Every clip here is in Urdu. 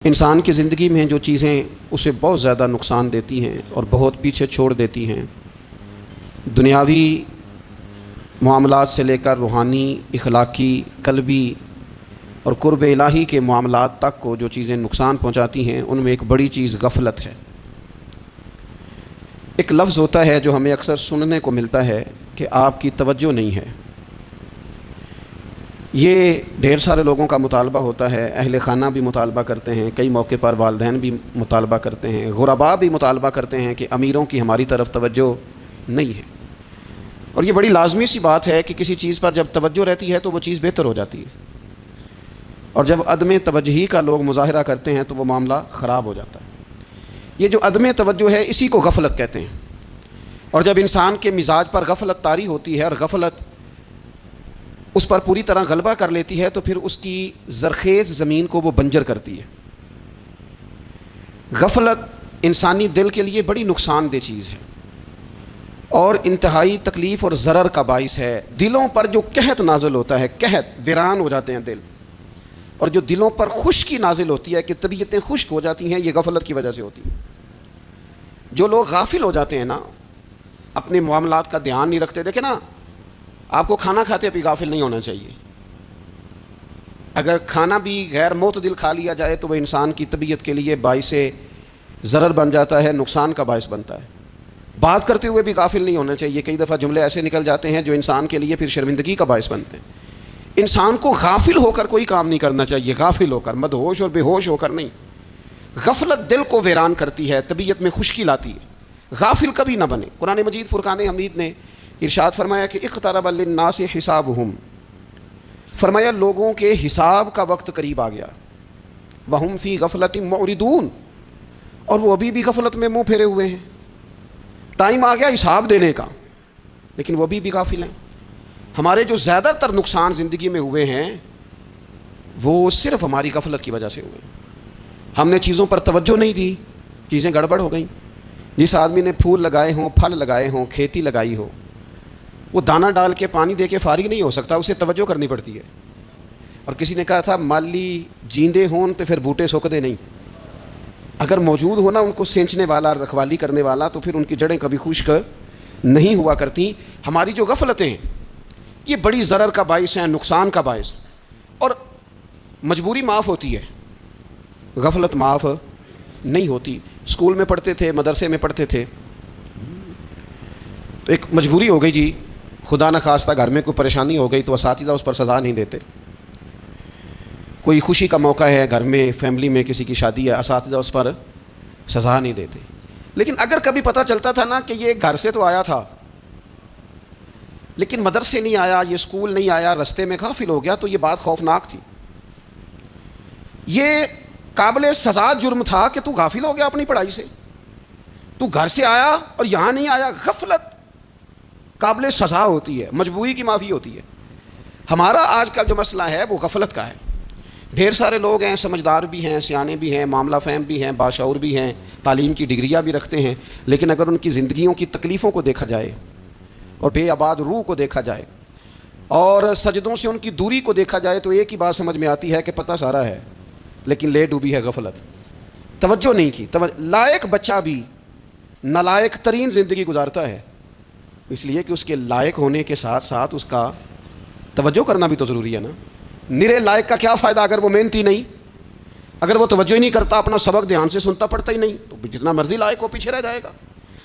انسان کی زندگی میں جو چیزیں اسے بہت زیادہ نقصان دیتی ہیں اور بہت پیچھے چھوڑ دیتی ہیں، دنیاوی معاملات سے لے کر روحانی، اخلاقی، قلبی اور قرب الہی کے معاملات تک کو جو چیزیں نقصان پہنچاتی ہیں، ان میں ایک بڑی چیز غفلت ہے۔ ایک لفظ ہوتا ہے جو ہمیں اکثر سننے کو ملتا ہے کہ آپ کی توجہ نہیں ہے۔ یہ ڈھیر سارے لوگوں کا مطالبہ ہوتا ہے، اہل خانہ بھی مطالبہ کرتے ہیں، کئی موقع پر والدین بھی مطالبہ کرتے ہیں، غرباء بھی مطالبہ کرتے ہیں کہ امیروں کی ہماری طرف توجہ نہیں ہے۔ اور یہ بڑی لازمی سی بات ہے کہ کسی چیز پر جب توجہ رہتی ہے تو وہ چیز بہتر ہو جاتی ہے، اور جب عدم توجہی کا لوگ مظاہرہ کرتے ہیں تو وہ معاملہ خراب ہو جاتا ہے۔ یہ جو عدم توجہ ہے اسی کو غفلت کہتے ہیں، اور جب انسان کے مزاج پر غفلت طاری ہوتی ہے اور غفلت اس پر پوری طرح غلبہ کر لیتی ہے تو پھر اس کی زرخیز زمین کو وہ بنجر کرتی ہے۔ غفلت انسانی دل کے لیے بڑی نقصان دہ چیز ہے اور انتہائی تکلیف اور ضرر کا باعث ہے۔ دلوں پر جو قحط نازل ہوتا ہے، قحط، ویران ہو جاتے ہیں دل، اور جو دلوں پر خشکی نازل ہوتی ہے کہ طبیعتیں خشک ہو جاتی ہیں، یہ غفلت کی وجہ سے ہوتی ہے۔ جو لوگ غافل ہو جاتے ہیں نا، اپنے معاملات کا دھیان نہیں رکھتے، دیکھیں نا، آپ کو کھانا کھاتے بھی غافل نہیں ہونا چاہیے۔ اگر کھانا بھی غیر معتدل کھا لیا جائے تو وہ انسان کی طبیعت کے لیے باعث ضرر بن جاتا ہے، نقصان کا باعث بنتا ہے۔ بات کرتے ہوئے بھی غافل نہیں ہونا چاہیے، کئی دفعہ جملے ایسے نکل جاتے ہیں جو انسان کے لیے پھر شرمندگی کا باعث بنتے ہیں۔ انسان کو غافل ہو کر کوئی کام نہیں کرنا چاہیے، غافل ہو کر، مدہوش اور بے ہوش ہو کر نہیں۔ غفلت دل کو ویران کرتی ہے، طبیعت میں خشکی لاتی ہے۔ غافل کبھی نہ بنے۔ قرآن مجید فرقان حمید نے ارشاد فرمایا کہ اقترب للناس حسابہم، فرمایا لوگوں کے حساب کا وقت قریب آ گیا، وہم فی غفلت معرضون، اور وہ ابھی بھی غفلت میں منہ پھیرے ہوئے ہیں۔ ٹائم آ گیا حساب دینے کا، لیکن وہ ابھی بھی غافل ہیں۔ ہمارے جو زیادہ تر نقصان زندگی میں ہوئے ہیں وہ صرف ہماری غفلت کی وجہ سے ہوئے۔ ہم نے چیزوں پر توجہ نہیں دی، چیزیں گڑبڑ ہو گئیں۔ جس آدمی نے پھول لگائے ہوں، پھل لگائے ہوں، کھیتی لگائی ہو، وہ دانہ ڈال کے پانی دے کے فارغ نہیں ہو سکتا، اسے توجہ کرنی پڑتی ہے۔ اور کسی نے کہا تھا مالی جیندے ہون تو پھر بوٹے سوکھدے نہیں، اگر موجود ہونا ان کو سینچنے والا، رکھوالی کرنے والا، تو پھر ان کی جڑیں کبھی خشک نہیں ہوا کرتی۔ ہماری جو غفلتیں یہ بڑی ضرر کا باعث ہیں، نقصان کا باعث، اور مجبوری معاف ہوتی ہے، غفلت معاف نہیں ہوتی۔ اسکول میں پڑھتے تھے، مدرسے میں پڑھتے تھے، تو ایک مجبوری ہو گئی جی، خدا نہ خواستہ گھر میں کوئی پریشانی ہو گئی تو اساتذہ اس پر سزا نہیں دیتے۔ کوئی خوشی کا موقع ہے گھر میں، فیملی میں کسی کی شادی ہے، اساتذہ اس پر سزا نہیں دیتے۔ لیکن اگر کبھی پتہ چلتا تھا نا کہ یہ گھر سے تو آیا تھا لیکن مدرسے نہیں آیا، یہ اسکول نہیں آیا، رستے میں غافل ہو گیا، تو یہ بات خوفناک تھی۔ یہ قابل سزا جرم تھا کہ تو غافل ہو گیا اپنی پڑھائی سے، تو گھر سے آیا اور یہاں نہیں آیا۔ غفلت قابل سزا ہوتی ہے، مجبوری کی معافی ہوتی ہے۔ ہمارا آج کل جو مسئلہ ہے وہ غفلت کا ہے۔ ڈھیر سارے لوگ ہیں، سمجھدار بھی ہیں، سیانے بھی ہیں، معاملہ فہم بھی ہیں، باشعور بھی ہیں، تعلیم کی ڈگریاں بھی رکھتے ہیں، لیکن اگر ان کی زندگیوں کی تکلیفوں کو دیکھا جائے اور بے آباد روح کو دیکھا جائے اور سجدوں سے ان کی دوری کو دیکھا جائے تو ایک ہی بات سمجھ میں آتی ہے کہ پتہ سارا ہے لیکن لے ڈوبی ہے غفلت، توجہ نہیں کی۔ لائق بچہ بھی نالائق ترین زندگی گزارتا ہے، اس لیے کہ اس کے لائق ہونے کے ساتھ ساتھ اس کا توجہ کرنا بھی تو ضروری ہے نا۔ نرے لائق کا کیا فائدہ اگر وہ محنتی نہیں، اگر وہ توجہ ہی نہیں کرتا، اپنا سبق دھیان سے سنتا پڑھتا ہی نہیں، تو جتنا مرضی لائق ہو پیچھے رہ جائے گا۔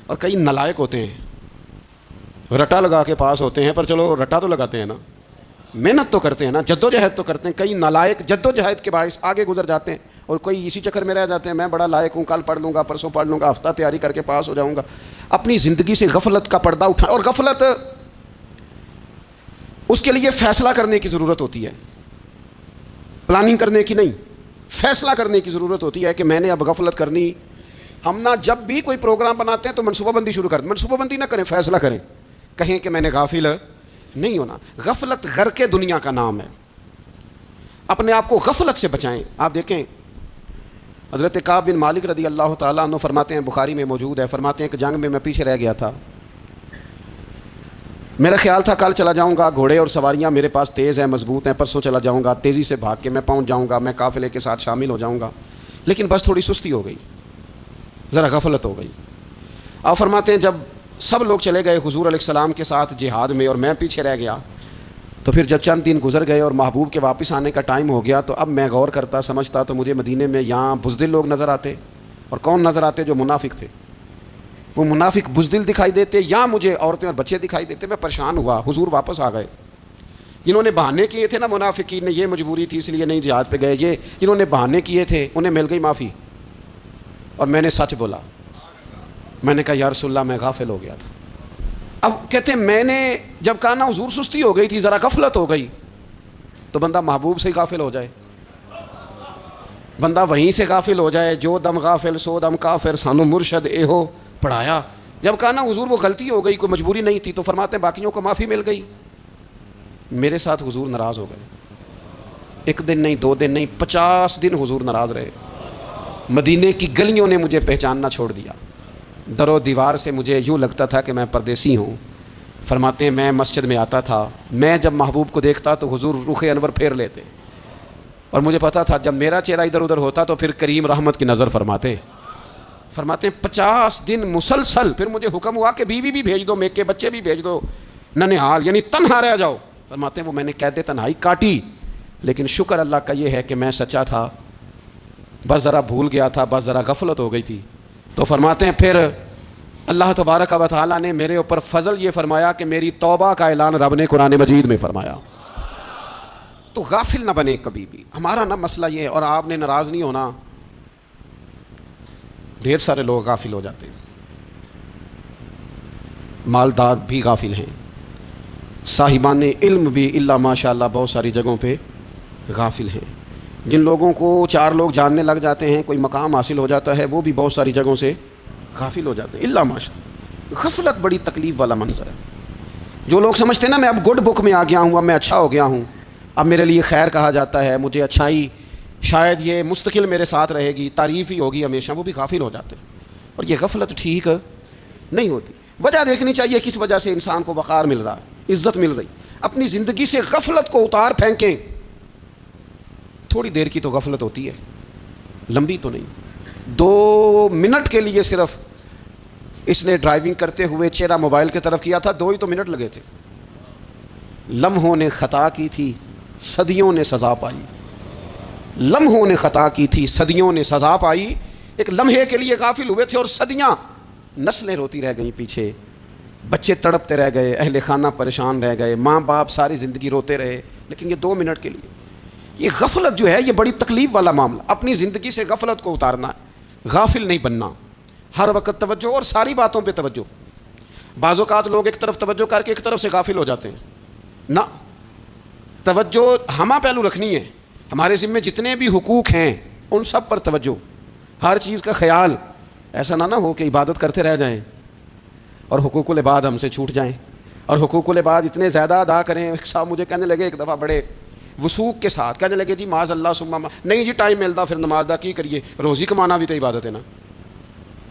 اور کئی نالائق ہوتے ہیں، رٹا لگا کے پاس ہوتے ہیں، پر چلو رٹا تو لگاتے ہیں نا، محنت تو کرتے ہیں نا، جد و جہد تو کرتے ہیں۔ کئی نالائق جد و جہد کے باعث آگے گزر جاتے ہیں اور کوئی اسی چکر میں رہ جاتے ہیں، میں بڑا لائق ہوں، کل پڑھ لوں گا، پرسوں پڑھ لوں گا، ہفتہ تیاری کر کے پاس ہو جاؤں گا۔ اپنی زندگی سے غفلت کا پردہ اٹھا، اور غفلت اس کے لیے فیصلہ کرنے کی ضرورت ہوتی ہے، پلاننگ کرنے کی نہیں، فیصلہ کرنے کی ضرورت ہوتی ہے کہ میں نے اب غفلت کرنی۔ ہم نہ جب بھی کوئی پروگرام بناتے ہیں تو منصوبہ بندی شروع کریں، منصوبہ بندی نہ کریں، فیصلہ کریں، کہیں کہ میں نے غافل نہیں ہونا۔ غفلت غرق دنیا کا نام ہے، اپنے آپ کو غفلت سے بچائیں۔ آپ دیکھیں حضرت کعب بن مالک رضی اللہ تعالیٰ عنہ فرماتے ہیں، بخاری میں موجود ہے، فرماتے ہیں کہ جنگ میں میں پیچھے رہ گیا تھا، میرا خیال تھا کل چلا جاؤں گا، گھوڑے اور سواریاں میرے پاس تیز ہیں، مضبوط ہیں، پرسوں چلا جاؤں گا، تیزی سے بھاگ کے میں پہنچ جاؤں گا، میں قافلے کے ساتھ شامل ہو جاؤں گا۔ لیکن بس تھوڑی سستی ہو گئی، ذرا غفلت ہو گئی۔ آپ فرماتے ہیں جب سب لوگ چلے گئے حضور علیہ السلام کے ساتھ جہاد میں اور میں پیچھے رہ گیا، تو پھر جب چند دن گزر گئے اور محبوب کے واپس آنے کا ٹائم ہو گیا، تو اب میں غور کرتا سمجھتا تو مجھے مدینے میں یہاں بزدل لوگ نظر آتے، اور کون نظر آتے؟ جو منافق تھے۔ وہ منافق بزدل دکھائی دیتے، یا مجھے عورتیں اور بچے دکھائی دیتے۔ میں پریشان ہوا، حضور واپس آ گئے۔ جنہوں نے بہانے کیے تھے نا منافقین نے، یہ مجبوری تھی اس لیے نہیں جہاد پہ گئے، یہ جنہوں نے بہانے کیے تھے انہیں مل گئی معافی، اور میں نے سچ بولا۔ میں نے کہا یا رسول اللہ میں غافل ہو گیا تھا۔ اب کہتے ہیں میں نے جب کہا نا حضور سستی ہو گئی تھی، ذرا غفلت ہو گئی، تو بندہ محبوب سے ہی غافل ہو جائے، بندہ وہیں سے غافل ہو جائے۔ جو دم غافل سو دم کافر، سانو مرشد اے ہو پڑھایا۔ جب کہا نا حضور وہ غلطی ہو گئی، کوئی مجبوری نہیں تھی، تو فرماتے ہیں باقیوں کو معافی مل گئی، میرے ساتھ حضور ناراض ہو گئے۔ ایک دن نہیں، 2 دن نہیں، 50 دن حضور ناراض رہے۔ مدینے کی گلیوں نے مجھے پہچاننا چھوڑ دیا، در و دیوار سے مجھے یوں لگتا تھا کہ میں پردیسی ہوں۔ فرماتے ہیں میں مسجد میں آتا تھا، میں جب محبوب کو دیکھتا تو حضور رخ انور پھیر لیتے، اور مجھے پتا تھا جب میرا چہرہ ادھر ادھر ہوتا تو پھر کریم رحمت کی نظر فرماتے ہیں 50 دن مسلسل۔ پھر مجھے حکم ہوا کہ بیوی بھی بھیج دو، میکے بچے بھی بھیج دو، ننہال یعنی تنہا رہ جاؤ۔ فرماتے ہیں وہ میں نے قید تنہائی کاٹی، لیکن شکر اللہ کا یہ ہے کہ میں سچا تھا، بس ذرا بھول گیا تھا، بس ذرا غفلت ہو گئی تھی۔ تو فرماتے ہیں پھر اللہ تبارک و تعالیٰ نے میرے اوپر فضل یہ فرمایا کہ میری توبہ کا اعلان رب نے قرآن مجید میں فرمایا۔ تو غافل نہ بنے کبھی بھی، ہمارا نہ مسئلہ یہ ہے، اور آپ نے ناراض نہیں ہونا۔ ڈھیر سارے لوگ غافل ہو جاتے ہیں، مالدار بھی غافل ہیں، صاحبان علم بھی الا ماشاء اللہ بہت ساری جگہوں پہ غافل ہیں۔ جن لوگوں کو 4 لوگ جاننے لگ جاتے ہیں، کوئی مقام حاصل ہو جاتا ہے، وہ بھی بہت ساری جگہوں سے غافل ہو جاتے ہیں الا ماشاء اللہ۔ غفلت بڑی تکلیف والا منظر ہے۔ جو لوگ سمجھتے ہیں نا میں اب گڈ بک میں آ گیا ہوں، اب میں اچھا ہو گیا ہوں، اب میرے لیے خیر کہا جاتا ہے، مجھے اچھائی شاید یہ مستقل میرے ساتھ رہے گی، تعریف ہی ہوگی ہمیشہ، وہ بھی غافل ہو جاتے ہیں۔ اور یہ غفلت ٹھیک نہیں ہوتی۔ وجہ دیکھنی چاہیے کس وجہ سے انسان کو وقار مل رہا ہے، عزت مل رہی۔ اپنی زندگی سے غفلت کو اتار پھینکیں۔ تھوڑی دیر کی تو غفلت ہوتی ہے، لمبی تو نہیں۔ 2 منٹ کے لیے صرف اس نے ڈرائیونگ کرتے ہوئے چہرہ موبائل کی طرف کیا تھا، 2 ہی تو منٹ لگے تھے۔ لمحوں نے خطا کی تھی، صدیوں نے سزا پائی۔ لمحوں نے خطا کی تھی، صدیوں نے سزا پائی۔ ایک لمحے کے لیے غافل ہوئے تھے اور صدیاں، نسلیں روتی رہ گئیں پیچھے، بچے تڑپتے رہ گئے، اہل خانہ پریشان رہ گئے، ماں باپ ساری زندگی روتے رہے، لیکن یہ 2 منٹ کے لیے۔ یہ غفلت جو ہے یہ بڑی تکلیف والا معاملہ۔ اپنی زندگی سے غفلت کو اتارنا ہے، غافل نہیں بننا، ہر وقت توجہ اور ساری باتوں پہ توجہ۔ بعض اوقات لوگ ایک طرف توجہ کر کے ایک طرف سے غافل ہو جاتے ہیں۔ نہ، توجہ ہمہ پہلو رکھنی ہے۔ ہمارے ذمے جتنے بھی حقوق ہیں ان سب پر توجہ، ہر چیز کا خیال۔ ایسا نہ ہو کہ عبادت کرتے رہ جائیں اور حقوق العباد ہم سے چھوٹ جائیں، اور حقوق العباد اتنے زیادہ ادا کریں۔ صاحب مجھے کہنے لگے ایک دفعہ بڑے وثوق کے ساتھ کہنے لگے جی معاذ اللہ ثم نہیں جی ٹائم ملتا پھر نماز دا کی کریے، روزی کمانا بھی تو عبادت ہے نا۔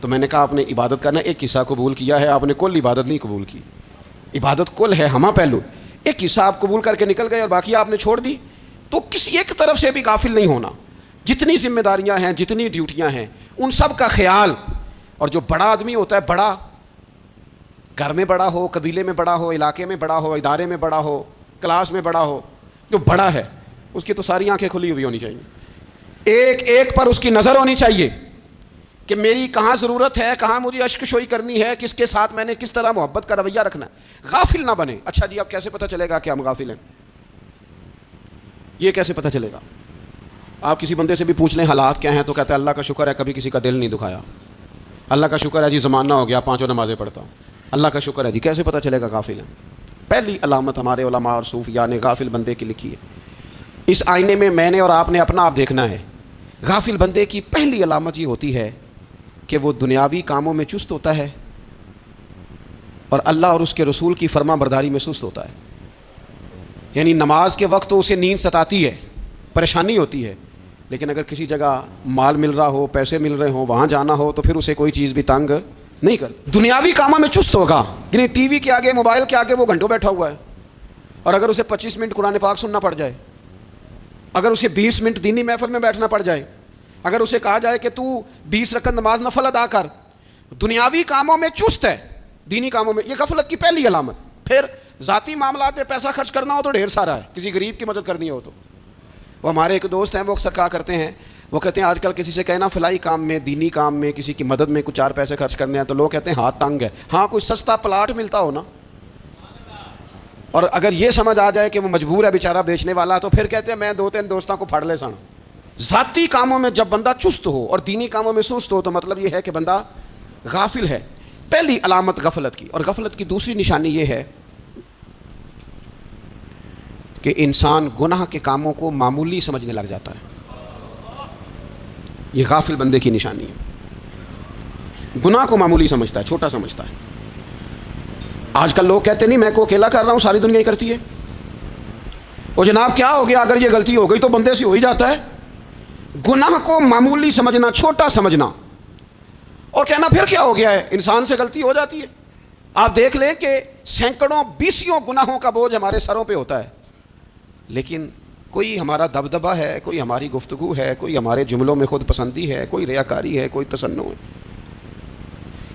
تو میں نے کہا آپ نے عبادت کرنا ایک حصہ قبول کیا ہے، آپ نے کل عبادت نہیں قبول کی۔ عبادت کل ہے، ہمہ پہلو، ایک حصہ آپ قبول کر کے نکل گئے اور باقی آپ نے چھوڑ دی۔ تو کسی ایک طرف سے بھی غافل نہیں ہونا۔ جتنی ذمہ داریاں ہیں، جتنی ڈیوٹیاں ہیں، ان سب کا خیال۔ اور جو بڑا آدمی ہوتا ہے، بڑا گھر میں بڑا ہو، قبیلے میں بڑا ہو، علاقے میں بڑا ہو، ادارے میں بڑا ہو، کلاس میں بڑا ہو، جو بڑا ہے اس کی تو ساری آنکھیں کھلی ہوئی ہونی چاہیے، ایک ایک پر اس کی نظر ہونی چاہیے کہ میری کہاں ضرورت ہے، کہاں مجھے اشک شوئی کرنی ہے، کس کے ساتھ میں نے کس طرح محبت کا رویہ رکھنا ہے۔ غافل نہ بنے۔ اچھا جی اب کیسے پتہ چلے گا کہ ہم غافل ہیں؟ یہ کیسے پتہ چلے گا؟ آپ کسی بندے سے بھی پوچھ لیں حالات کیا ہیں تو کہتا ہے اللہ کا شکر ہے کبھی کسی کا دل نہیں دکھایا، اللہ کا شکر ہے جی زمانہ ہو گیا 5 نمازیں پڑھتا ہوں، اللہ کا شکر ہے جی۔ کیسے پتہ چلے گا غافل ہیں؟ پہلی علامت ہمارے علماء اور صوفیاء نے غافل بندے کی لکھی ہے۔ اس آئینے میں نے اور آپ نے اپنا آپ دیکھنا ہے۔ غافل بندے کی پہلی علامت یہ ہوتی ہے کہ وہ دنیاوی کاموں میں چست ہوتا ہے اور اللہ اور اس کے رسول کی فرما برداری میں سست ہوتا ہے۔ یعنی نماز کے وقت تو اسے نیند ستاتی ہے، پریشانی ہوتی ہے، لیکن اگر کسی جگہ مال مل رہا ہو، پیسے مل رہے ہوں، وہاں جانا ہو تو پھر اسے کوئی چیز بھی تنگ نہیں کر۔ دنیاوی کاموں میں چست ہوگا، یعنی ٹی وی کے آگے، موبائل کے آگے وہ گھنٹوں بیٹھا ہوا ہے، اور اگر اسے 25 منٹ قرآن پاک سننا پڑ جائے، اگر اسے 20 منٹ دینی محفل میں بیٹھنا پڑ جائے، اگر اسے کہا جائے کہ تو 20 رکعت نماز نفل ادا کر، دنیاوی کاموں میں چست ہے، دینی کاموں میں، یہ غفلت کی پہلی علامت. پھر ذاتی معاملات میں پیسہ خرچ کرنا ہو تو ڈھیر سارا ہے، کسی غریب کی مدد کرنی ہو تو. وہ ہمارے ایک دوست ہیں، وہ اکثر کہا کرتے ہیں، وہ کہتے ہیں آج کل کسی سے کہنا فلائی کام میں، دینی کام میں، کسی کی مدد میں کچھ 4 پیسے خرچ کرنے ہیں تو لوگ کہتے ہیں ہاتھ تنگ ہے. ہاں کوئی سستا پلاٹ ملتا ہو نا، اور اگر یہ سمجھ آ جائے کہ وہ مجبور ہے بیچارہ بیچنے والا، تو پھر کہتے ہیں میں 2-3 دوستوں کو پھڑ لے سن. ذاتی کاموں میں جب بندہ چست ہو اور دینی کاموں میں سست ہو تو مطلب یہ ہے کہ بندہ غافل ہے. پہلی علامت غفلت کی. اور غفلت کی دوسری نشانی یہ ہے کہ انسان گناہ کے کاموں کو معمولی سمجھنے لگ جاتا ہے. یہ غافل بندے کی نشانی ہے، گناہ کو معمولی سمجھتا ہے، چھوٹا سمجھتا ہے. آج کل لوگ کہتے نہیں میں کو اکیلا کر رہا ہوں، ساری دنیا ہی کرتی ہے. وہ جناب کیا ہو گیا، اگر یہ غلطی ہو گئی تو بندے سے ہو ہی جاتا ہے. گناہ کو معمولی سمجھنا، چھوٹا سمجھنا اور کہنا پھر کیا ہو گیا ہے، انسان سے غلطی ہو جاتی ہے. آپ دیکھ لیں کہ سینکڑوں بیسیوں گناہوں کا بوجھ ہمارے سروں پہ ہوتا ہے، لیکن کوئی ہمارا دبدبہ ہے، کوئی ہماری گفتگو ہے، کوئی ہمارے جملوں میں خود پسندی ہے، کوئی ریاکاری ہے، کوئی تصنع ہے.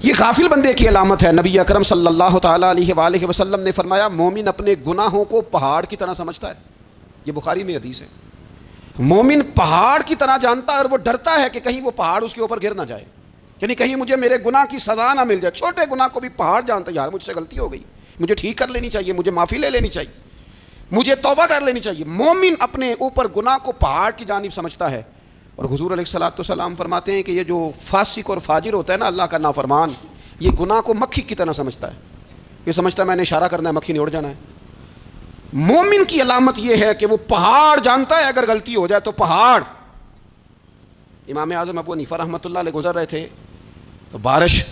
یہ غافل بندے کی علامت ہے. نبی اکرم صلی اللہ تعالیٰ علیہ وآلہ وسلم نے فرمایا مومن اپنے گناہوں کو پہاڑ کی طرح سمجھتا ہے. یہ بخاری میں حدیث ہے. مومن پہاڑ کی طرح جانتا ہے اور وہ ڈرتا ہے کہ کہیں وہ پہاڑ اس کے اوپر گر نہ جائے، یعنی کہیں مجھے میرے گناہ کی سزا نہ مل جائے. چھوٹے گناہ کو بھی پہاڑ جانتا ہے، یار مجھ سے غلطی ہو گئی، مجھے ٹھیک کر لینی چاہیے، مجھے معافی لے لینی چاہیے، مجھے توبہ کر لینی چاہیے. مومن اپنے اوپر گناہ کو پہاڑ کی جانب سمجھتا ہے. اور حضور علیہ الصلوۃ والسلام فرماتے ہیں کہ یہ جو فاسق اور فاجر ہوتا ہے نا، اللہ کا نافرمان، یہ گناہ کو مکھی کی طرح سمجھتا ہے. یہ سمجھتا ہے میں نے اشارہ کرنا ہے، مکھی نے اڑ جانا ہے. مومن کی علامت یہ ہے کہ وہ پہاڑ جانتا ہے، اگر غلطی ہو جائے تو پہاڑ. امام اعظم ابو حنیفہ رحمۃ اللہ علیہ گزر رہے تھے تو بارش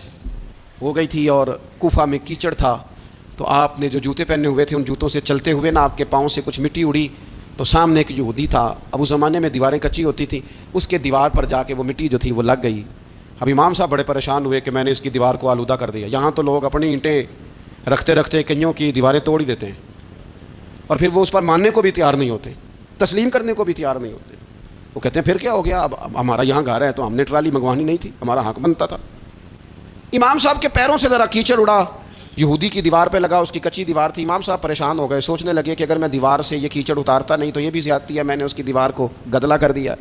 ہو گئی تھی اور کوفہ میں کیچڑ تھا، تو آپ نے جو جوتے پہنے ہوئے تھے ان جوتوں سے چلتے ہوئے نا آپ کے پاؤں سے کچھ مٹی اڑی، تو سامنے ایک یہودی تھا. اب اس زمانے میں دیواریں کچی ہوتی تھیں، اس کے دیوار پر جا کے وہ مٹی جو تھی وہ لگ گئی. اب امام صاحب بڑے پریشان ہوئے کہ میں نے اس کی دیوار کو آلودہ کر دیا. یہاں تو لوگ اپنی اینٹیں رکھتے رکھتے کئیوں کی دیواریں توڑ ہی دیتے ہیں، اور پھر وہ اس پر ماننے کو بھی تیار نہیں ہوتے، تسلیم کرنے کو بھی تیار نہیں ہوتے. وہ کہتے ہیں پھر کیا ہو گیا، اب ہمارا یہاں گھر ہے تو ہم نے ٹرالی منگوانی نہیں تھی، ہمارا حق بنتا تھا. امام صاحب کے پیروں سے ذرا کیچڑ اڑا، یہودی کی دیوار پہ لگا، اس کی کچی دیوار تھی. امام صاحب پریشان ہو گئے، سوچنے لگے کہ اگر میں دیوار سے یہ کیچڑ اتارتا نہیں تو یہ بھی زیادتی ہے، میں نے اس کی دیوار کو گدلا کر دیا،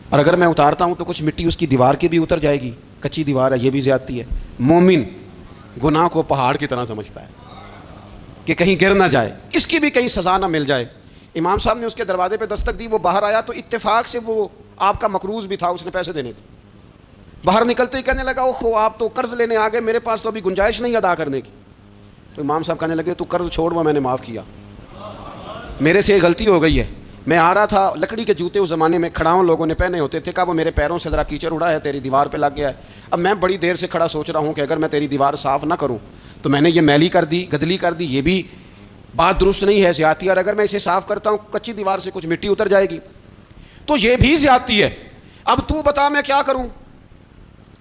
اور اگر میں اتارتا ہوں تو کچھ مٹی اس کی دیوار کی بھی اتر جائے گی، کچی دیوار ہے، یہ بھی زیادتی ہے. مومن گناہ کو پہاڑ کی طرح سمجھتا ہے کہ کہیں گر نہ جائے، اس کی بھی کہیں سزا نہ مل جائے. امام صاحب نے اس کے دروازے پہ دستک دی، وہ باہر آیا تو اتفاق سے وہ آپ کا مقروض بھی تھا، اس نے پیسے دینے تھے. باہر نکلتے ہی کہنے لگا اوہو آپ تو قرض لینے آ گئے، میرے پاس تو ابھی گنجائش نہیں ادا کرنے کی. تو امام صاحب کہنے لگے تو قرض چھوڑ، وہ میں نے معاف کیا، میرے سے یہ غلطی ہو گئی ہے. میں آ رہا تھا، لکڑی کے جوتے اس زمانے میں کھڑاؤں لوگوں نے پہنے ہوتے تھے، کہا وہ میرے پیروں سے ذرا کیچڑ اڑا ہے، تیری دیوار پہ لگ گیا ہے. اب میں بڑی دیر سے کھڑا سوچ رہا ہوں کہ اگر میں تیری دیوار صاف نہ کروں تو میں نے یہ میلی کر دی، گدلی کر دی، یہ بھی بات درست نہیں ہے، زیادتی. اور اگر میں اسے صاف کرتا ہوں کچی دیوار سے کچھ مٹی اتر جائے گی تو یہ بھی زیادتی ہے. اب تو بتا میں کیا کروں.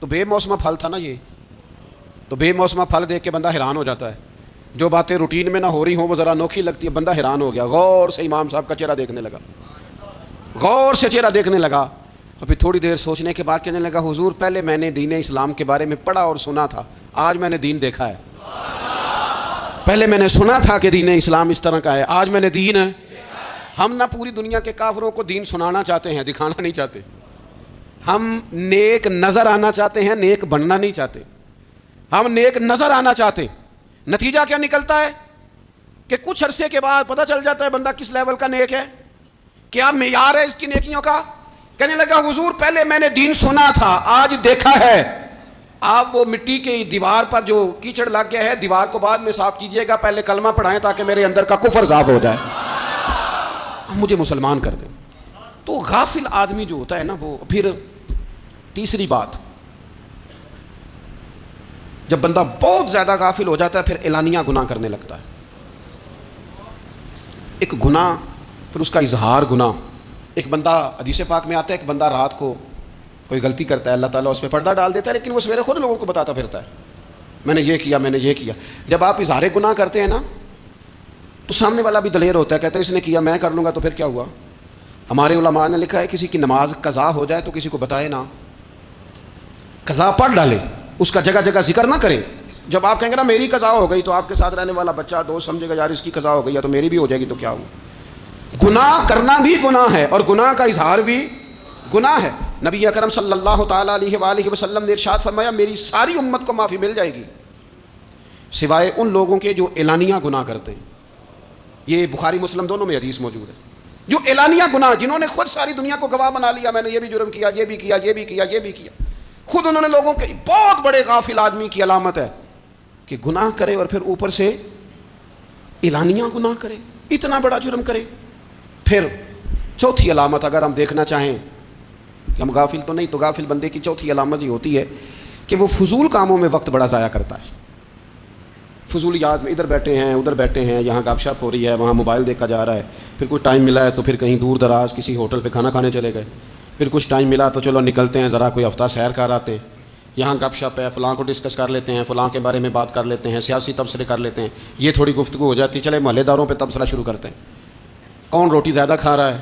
تو بے موسمہ پھل تھا نا یہ، تو بے موسمہ پھل دیکھ کے بندہ حیران ہو جاتا ہے. جو باتیں روٹین میں نہ ہو رہی ہوں وہ ذرا انوکھی لگتی ہے، بندہ حیران ہو گیا. غور سے امام صاحب کا چہرہ دیکھنے لگا، غور سے چہرہ دیکھنے لگا، اور پھر تھوڑی دیر سوچنے کے بعد کہنے لگا حضور پہلے میں نے دین اسلام کے بارے میں پڑھا اور سنا تھا، آج میں نے دین دیکھا ہے. پہلے میں نے سنا تھا کہ دین اسلام اس طرح کا ہے، آج میں نے دین ہے. ہم نہ پوری دنیا کے کافروں کو دین سنانا چاہتے ہیں، دکھانا نہیں چاہتے. ہم نیک نظر آنا چاہتے ہیں، نیک بننا نہیں چاہتے. ہم نیک نظر آنا چاہتے. نتیجہ کیا نکلتا ہے کہ کچھ عرصے کے بعد پتہ چل جاتا ہے بندہ کس لیول کا نیک ہے، کیا معیار ہے اس کی نیکیوں کا. کہنے لگا حضور پہلے میں نے دین سنا تھا، آج دیکھا ہے. آپ وہ مٹی کی دیوار پر جو کیچڑ لگ گیا ہے، دیوار کو بعد میں صاف کیجئے گا، پہلے کلمہ پڑھائیں تاکہ میرے اندر کا کفر صاف ہو جائے، مجھے مسلمان کر دیں. تو غافل آدمی جو ہوتا ہے نا وہ پھر تیسری بات، جب بندہ بہت زیادہ غافل ہو جاتا ہے پھر اعلانیہ گناہ کرنے لگتا ہے. ایک گناہ پھر اس کا اظہار گناہ. ایک بندہ حدیث پاک میں آتا ہے، ایک بندہ رات کو کوئی غلطی کرتا ہے، اللہ تعالیٰ اس پہ پردہ ڈال دیتا ہے، لیکن وہ سویرے خود لوگوں کو بتاتا پھرتا ہے میں نے یہ کیا، میں نے یہ کیا. جب آپ اظہار گناہ کرتے ہیں نا تو سامنے والا بھی دلیر ہوتا ہے، کہتا ہے اس نے کیا میں کر لوں گا تو پھر کیا ہوا. ہمارے علماء نے لکھا ہے کسی کی نماز قضا ہو جائے تو کسی کو بتائے نہ، قضا پڑھ ڈالے، اس کا جگہ جگہ ذکر نہ کرے۔ جب آپ کہیں گے نا میری قضا ہو گئی، تو آپ کے ساتھ رہنے والا بچہ دوست سمجھے گا یار اس کی قضا ہو گئی یا تو میری بھی ہو جائے گی، تو کیا ہوا؟ گناہ کرنا بھی گناہ ہے اور گناہ کا اظہار بھی گناہ ہے۔ نبی اکرم صلی اللہ تعالیٰ علیہ وآلہ وسلم نے ارشاد فرمایا میری ساری امت کو معافی مل جائے گی سوائے ان لوگوں کے جو اعلانیہ گناہ کرتے ہیں۔ یہ بخاری مسلم دونوں میں حدیث موجود ہے۔ جو اعلانیہ گناہ، جنہوں نے خود ساری دنیا کو گواہ بنا لیا، میں نے یہ بھی جرم کیا، یہ بھی کیا، یہ بھی کیا، یہ بھی کیا، خود انہوں نے لوگوں کے، بہت بڑے غافل آدمی کی علامت ہے کہ گناہ کرے اور پھر اوپر سے اعلانیہ گناہ کرے، اتنا بڑا جرم کرے۔ پھر چوتھی علامت اگر ہم دیکھنا چاہیں کہ ہم غافل تو نہیں، تو غافل بندے کی چوتھی علامت یہ ہوتی ہے کہ وہ فضول کاموں میں وقت بڑا ضائع کرتا ہے۔ فضولیات میں ادھر بیٹھے ہیں ادھر بیٹھے ہیں، یہاں گپ شپ ہو رہی ہے، وہاں موبائل دیکھا جا رہا ہے، پھر کوئی ٹائم ملا ہے تو پھر کہیں دور دراز کسی ہوٹل پہ کھانا کھانے چلے گئے، پھر کچھ ٹائم ملا تو چلو نکلتے ہیں ذرا کوئی ہفتہ سیر کر آتے ہیں، یہاں گپ شپ ہے، فلاں کو ڈسکس کر لیتے ہیں، فلاں کے بارے میں بات کر لیتے ہیں، سیاسی تبصرے کر لیتے ہیں، یہ تھوڑی گفتگو ہو جاتی ہے، چلے محلے داروں پہ تبصرہ شروع کرتے ہیں، کون روٹی زیادہ کھا رہا ہے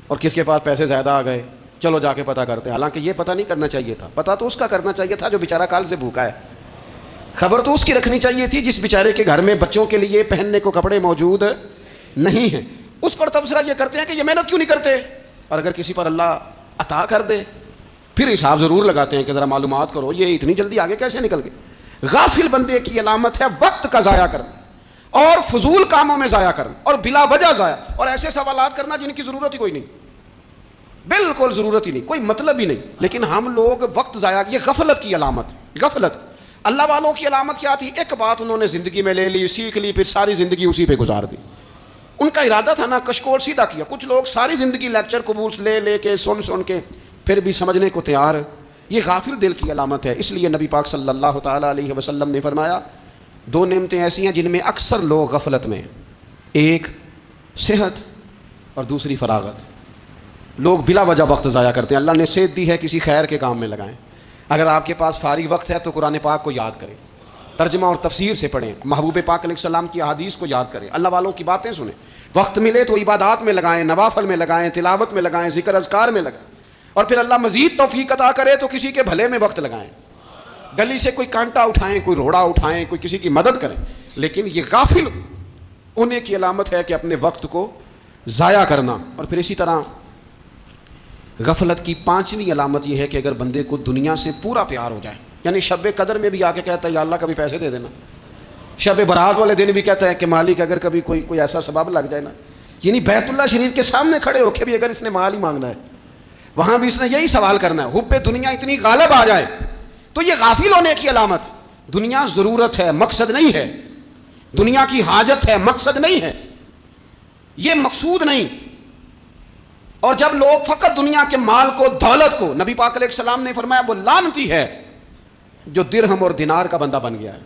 اور کس کے پاس پیسے زیادہ آ گئے، چلو جا کے پتہ کرتے ہیں۔ حالانکہ یہ پتہ نہیں کرنا چاہیے تھا، پتہ تو اس کا کرنا چاہیے تھا جو بیچارہ کال سے بھوکا ہے، خبر تو اس کی رکھنی چاہیے تھی جس بیچارے کے گھر میں بچوں کے لیے پہننے کو کپڑے موجود نہیں ہیں۔ اس پر تبصرہ یہ کرتے ہیں کہ یہ محنت کیوں نہیں کرتے، اور اگر کسی پر اللہ عطا کر دے پھر حساب ضرور لگاتے ہیں کہ ذرا معلومات کرو یہ اتنی جلدی آگے کیسے نکل گئے۔ غافل بندے کی علامت ہے وقت کا ضائع کرنا اور فضول کاموں میں ضائع کرنا اور بلا وجہ ضائع، اور ایسے سوالات کرنا جن کی ضرورت ہی کوئی نہیں، بالکل ضرورت ہی نہیں، کوئی مطلب ہی نہیں، لیکن ہم لوگ وقت ضائع، یہ غفلت کی علامت۔ غفلت اللہ والوں کی علامت کیا تھی؟ ایک بات انہوں نے زندگی میں لے لی، سیکھ لی، پھر ساری زندگی اسی پہ گزار دی۔ ان کا ارادہ تھا نا کشکول سیدھا کیا۔ کچھ لوگ ساری زندگی لیکچر قبول لے کے سن کے پھر بھی سمجھنے کو تیار، یہ غافل دل کی علامت ہے۔ اس لیے نبی پاک صلی اللہ تعالیٰ علیہ وسلم نے فرمایا دو نعمتیں ایسی ہیں جن میں اکثر لوگ غفلت میں ہیں، ایک صحت اور دوسری فراغت۔ لوگ بلا وجہ وقت ضائع کرتے ہیں۔ اللہ نے صحت دی ہے کسی خیر کے کام میں لگائیں۔ اگر آپ کے پاس فارغ وقت ہے تو قرآن پاک کو یاد کریں، ترجمہ اور تفسیر سے پڑھیں، محبوب پاک علیہ السلام کی احادیث کو یاد کریں، اللہ والوں کی باتیں سنیں۔ وقت ملے تو عبادات میں لگائیں، نوافل میں لگائیں، تلاوت میں لگائیں، ذکر اذکار میں لگائیں، اور پھر اللہ مزید توفیق عطا کرے تو کسی کے بھلے میں وقت لگائیں، گلی سے کوئی کانٹا اٹھائیں، کوئی روڑا اٹھائیں، کوئی کسی کی مدد کریں۔ لیکن یہ غافل ہونے کی علامت ہے کہ اپنے وقت کو ضائع کرنا۔ اور پھر اسی طرح غفلت کی پانچویں علامت یہ ہے کہ اگر بندے کو دنیا سے پورا پیار ہو جائے، یعنی شب قدر میں بھی آ کے کہتا ہے یا اللہ کبھی پیسے دے دینا، شب برات والے دن بھی کہتا ہے کہ مالک اگر کبھی کوئی ایسا سبب لگ جائے نا، یعنی بیت اللہ شریف کے سامنے کھڑے ہو کے بھی اگر اس نے مال ہی مانگنا ہے وہاں بھی اس نے یہی سوال کرنا ہے، حب دنیا اتنی غالب آ جائے، تو یہ غافل ہونے کی علامت۔ دنیا ضرورت ہے، مقصد نہیں ہے، دنیا کی حاجت ہے، مقصد نہیں ہے، یہ مقصود نہیں۔ اور جب لوگ فقط دنیا کے مال کو، دولت کو، نبی پاک علیہ السلام نے فرمایا وہ لعنتی ہے جو درہم اور دینار کا بندہ بن گیا ہے،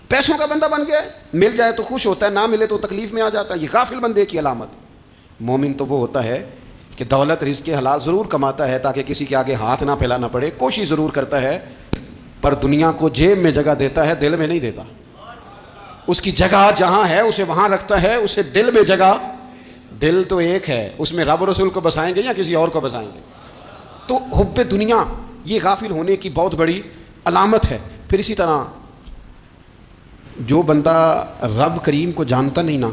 پیسوں کا بندہ بن گیا ہے، مل جائے تو خوش ہوتا ہے، نہ ملے تو تکلیف میں آ جاتا ہے۔ یہ غافل بندے کی علامت۔ مومن تو وہ ہوتا ہے کہ دولت رزق حلال ضرور کماتا ہے تاکہ کسی کے آگے ہاتھ نہ پھیلانا پڑے، کوشش ضرور کرتا ہے، پر دنیا کو جیب میں جگہ دیتا ہے، دل میں نہیں دیتا۔ اس کی جگہ جہاں ہے اسے وہاں رکھتا ہے، اسے دل میں جگہ، دل تو ایک ہے، اس میں رب رسول کو بسائیں گے یا کسی اور کو بسائیں گے؟ تو حب دنیا یہ غافل ہونے کی بہت بڑی علامت ہے۔ پھر اسی طرح جو بندہ رب کریم کو جانتا نہیں نا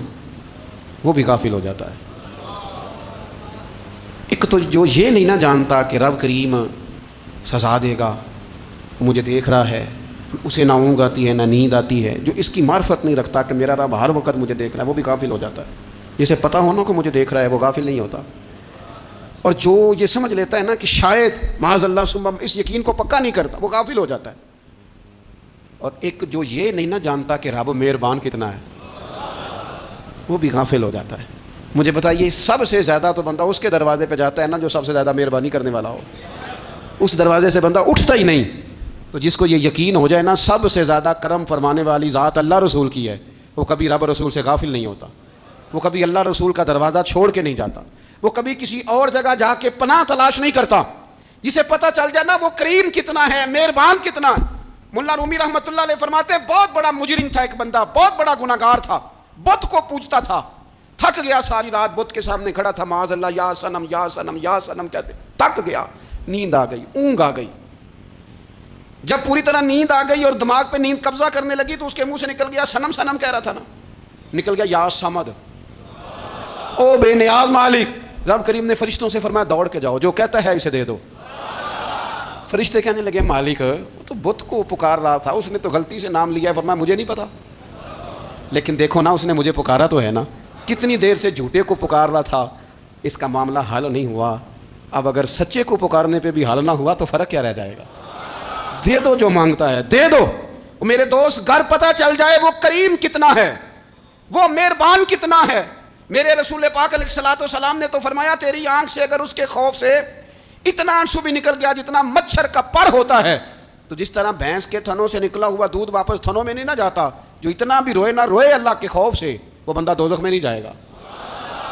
وہ بھی غافل ہو جاتا ہے۔ ایک تو جو یہ نہیں نہ جانتا کہ رب کریم سزا دے گا، مجھے دیکھ رہا ہے، اسے نہ اونگ آتی ہے نہ نیند آتی ہے، جو اس کی معرفت نہیں رکھتا کہ میرا رب ہر وقت مجھے دیکھ رہا ہے، وہ بھی غافل ہو جاتا ہے۔ جسے پتہ ہونا کہ مجھے دیکھ رہا ہے وہ غافل نہیں ہوتا۔ اور جو یہ سمجھ لیتا ہے نا کہ شاید معاذ اللہ ثم اس یقین کو پکا نہیں کرتا، وہ غافل ہو جاتا ہے۔ اور ایک جو یہ نہیں نہ جانتا کہ رب مہربان کتنا ہے، وہ بھی غافل ہو جاتا ہے۔ مجھے بتائیے سب سے زیادہ تو بندہ اس کے دروازے پہ جاتا ہے نا جو سب سے زیادہ مہربانی کرنے والا ہو، اس دروازے سے بندہ اٹھتا ہی نہیں۔ تو جس کو یہ یقین ہو جائے نا سب سے زیادہ کرم فرمانے والی ذات اللہ رسول کی ہے، وہ کبھی رب رسول سے غافل نہیں ہوتا، وہ کبھی اللہ رسول کا دروازہ چھوڑ کے نہیں جاتا، وہ کبھی کسی اور جگہ جا کے پناہ تلاش نہیں کرتا۔ جسے پتہ چل جائے نا وہ کریم کتنا ہے، مہربان کتنا ہے۔ ملا رومی رحمۃ اللہ علیہ فرماتے ہیں بہت بڑا مجرم تھا ایک بندہ، بہت بڑا گناہگار تھا، بت کو پوجتا تھا، تھک گیا ساری رات بت کے سامنے کھڑا تھا، معاذ اللہ یا صنم یا صنم یا صنم کہتے، تھک گیا، نیند آ گئی، اونگ آ گئی۔ جب پوری طرح نیند آ گئی اور دماغ پہ نیند قبضہ کرنے لگی تو اس کے منہ سے نکل گیا، صنم صنم کہہ رہا تھا نا، نکل گیا یا صمد، او بے نیاز مالک۔ رب کریم نے فرشتوں سے فرمایا دوڑ کے جاؤ، جو کہتا ہے اسے دے دو۔ فرشتے کہنے لگے مالک وہ تو بت کو پکار رہا تھا، اس نے تو غلطی سے نام لیا ہے۔ فرمایا مجھے نہیں پتا، لیکن دیکھو نا اس نے مجھے پکارا تو ہے نا، کتنی دیر سے جھوٹے کو پکار رہا تھا، اس کا معاملہ حل نہیں ہوا، اب اگر سچے کو پکارنے پہ بھی حل نہ ہوا تو فرق کیا رہ جائے گا؟ دے دو جو مانگتا ہے، دے دو۔ میرے دوست گھر پتہ چل جائے وہ کریم کتنا ہے، وہ مہربان کتنا ہے۔ میرے رسول پاک علیہ الصلوۃ والسلام نے تو فرمایا تیری آنکھ سے اگر اس کے خوف سے اتنا آنسو بھی نکل گیا جتنا مچھر کا پر ہوتا ہے، تو جس طرح بھینس کے تھنوں سے نکلا ہوا دودھ واپس تھنوں میں نہیں نہ جاتا، جو اتنا بھی روئے نہ روئے اللہ کے خوف سے، وہ بندہ دوزخ میں نہیں جائے گا۔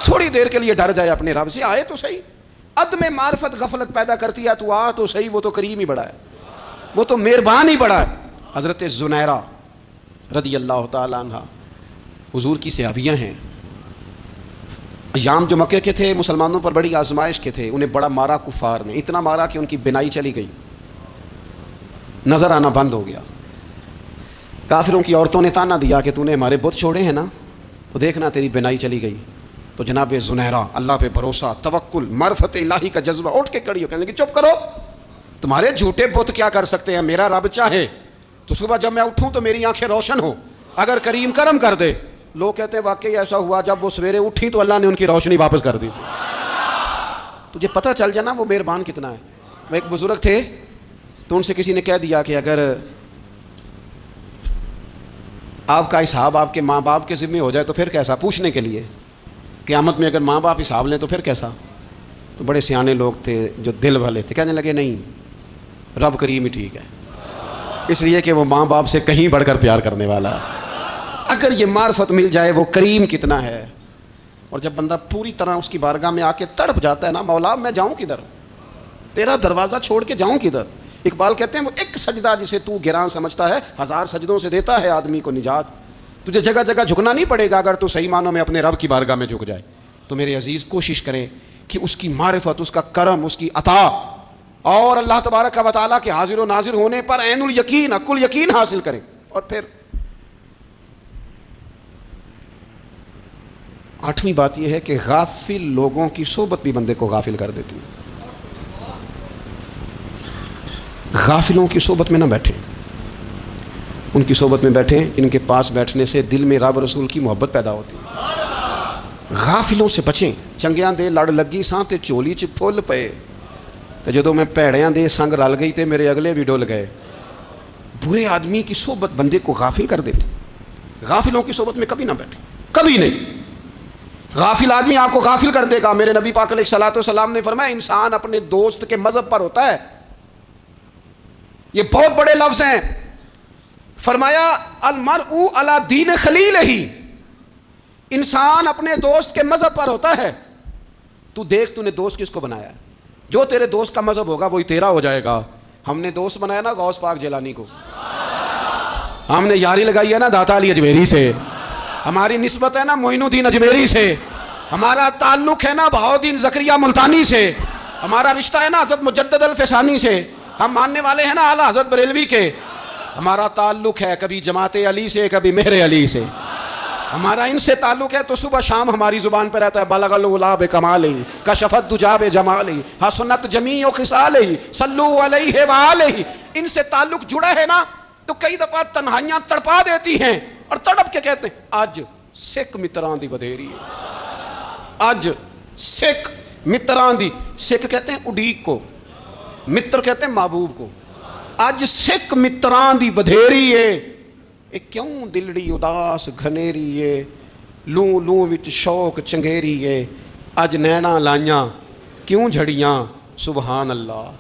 تھوڑی دیر کے لیے ڈر جائے اپنے رب سے، آئے تو صحیح۔ عدم معرفت غفلت پیدا کرتی ہے، تو آ تو صحیح، وہ تو کریم ہی بڑا ہے، وہ تو مہربان ہی بڑا ہے۔ حضرت زنیرہ رضی اللہ تعالی عنہ حضور کی صحابیاں ہیں، ایام جو مکے کے تھے مسلمانوں پر بڑی آزمائش کے تھے، انہیں بڑا مارا کفار نے، اتنا مارا کہ ان کی بینائی چلی گئی، نظر آنا بند ہو گیا۔ کافروں کی عورتوں نے تانا دیا کہ تو نے ہمارے بت چھوڑے ہیں نا، تو دیکھنا تیری بینائی چلی گئی۔ تو جناب زنیرہ اللہ پہ بھروسہ، توکل، معرفت الہی کا جذبہ، اٹھ کے کھڑی ہو کہنے لگی چپ کرو، تمہارے جھوٹے بت کیا کر سکتے ہیں، میرا رب چاہے تو صبح جب میں اٹھوں تو میری آنکھیں روشن ہو، اگر کریم کرم کر دے۔ لوگ کہتے ہیں واقعی ایسا ہوا، جب وہ سویرے اٹھی تو اللہ نے ان کی روشنی واپس کر دی تھی۔ تجھے پتہ چل جانا وہ مہربان کتنا ہے۔ وہ ایک بزرگ تھے تو ان سے کسی نے کہہ دیا کہ اگر آپ کا حساب آپ کے ماں باپ کے ذمہ ہو جائے تو پھر کیسا، پوچھنے کے لیے قیامت میں اگر ماں باپ حساب لیں تو پھر کیسا۔ تو بڑے سیانے لوگ تھے جو دل والے تھے، کہنے لگے نہیں، رب کریم ہی ٹھیک ہے، اس لیے کہ وہ ماں باپ سے کہیں بڑھ کر پیار کرنے والا ہے۔ اگر یہ معرفت مل جائے وہ کریم کتنا ہے۔ اور جب بندہ پوری طرح اس کی بارگاہ میں آ کے تڑپ جاتا ہے نا، مولا میں جاؤں کدھر، تیرا دروازہ چھوڑ کے جاؤں کدھر۔ اقبال کہتے ہیں وہ ایک سجدہ جسے تو گراں سمجھتا ہے، 1000 سجدوں سے دیتا ہے آدمی کو نجات۔ تجھے جگہ جگہ جھکنا نہیں پڑے گا اگر تو صحیح معنوں میں اپنے رب کی بارگاہ میں جھک جائے۔ تو میرے عزیز کوشش کریں کہ اس کی معرفت، اس کا کرم، اس کی عطا اور اللہ تبارک و تعالیٰ کے حاضر و ناظر ہونے پر عین الیقین، عقل یقین حاصل کریں۔ اور پھر 8ویں بات یہ ہے کہ غافل لوگوں کی صحبت بھی بندے کو غافل کر دیتی ہے۔ غافلوں کی صحبت میں نہ بیٹھیں، ان کی صحبت میں بیٹھیں، ان کے پاس بیٹھنے سے دل میں رب رسول کی محبت پیدا ہوتی ہے۔ غافلوں سے بچیں۔ چنگیاں دے لڑ لگی ساں تے چولی چ پھل پئے، تے جدوں میں پیڑیاں دے سنگ رل گئی تے میرے اگلے بھی ڈول گئے۔ برے آدمی کی صحبت بندے کو غافل کر دیتی۔ غافلوں کی صحبت میں کبھی نہ بیٹھیں، کبھی نہیں۔ غافل آدمی آپ کو غافل کر دے گا۔ میرے نبی پاک علیہ الصلوۃ والسلام نے فرمایا انسان اپنے دوست کے مذہب پر ہوتا ہے۔ یہ بہت بڑے لفظ ہیں۔ فرمایا المرء علی دین خلیلہ، انسان اپنے دوست کے مذہب پر ہوتا ہے۔ تو دیکھ تو نے دوست کس کو بنایا ہے، جو تیرے دوست کا مذہب ہوگا وہی تیرا ہو جائے گا۔ ہم نے دوست بنایا نا غوث پاک جیلانی کو، ہم نے یاری لگائی ہے نا داتا علی اجمیری سے، ہماری نسبت ہے نا معین الدین اجمیری سے، ہمارا تعلق ہے نا بہاؤالدین زکریا ملتانی سے، ہمارا رشتہ ہے نا حضرت مجدد الفسانی سے، ہم ماننے والے ہیں نا اعلیٰ حضرت بریلوی کے، ہمارا تعلق ہے کبھی جماعت علی سے کبھی مہر علی سے، ہمارا ان سے تعلق ہے تو صبح شام ہماری زبان پہ رہتا ہے بلغ العلا بکمالہ کشفت دجا بجمالہ حسنت جمیع خصالہ صلوا علیہ وآلہ۔ ان سے تعلق جڑا ہے نا تو کئی دفعہ تنہائیاں تڑپا دیتی ہیں اور تڑپ کے کہتے ہیں اج سکھ متران دی ودھیری ہے، اج سکھ متران دی، سکھ کہتے ہیں اڈیق کو، متر کہتے ہیں محبوب کو، اج سکھ متران دی ودھیری ہے۔ اے کیوں دلڑی اداس گھنیری ہے، لوں لوں وچ شوق چنگیری ہے، اج نینا لائیاں کیوں جھڑیاں، سبحان اللہ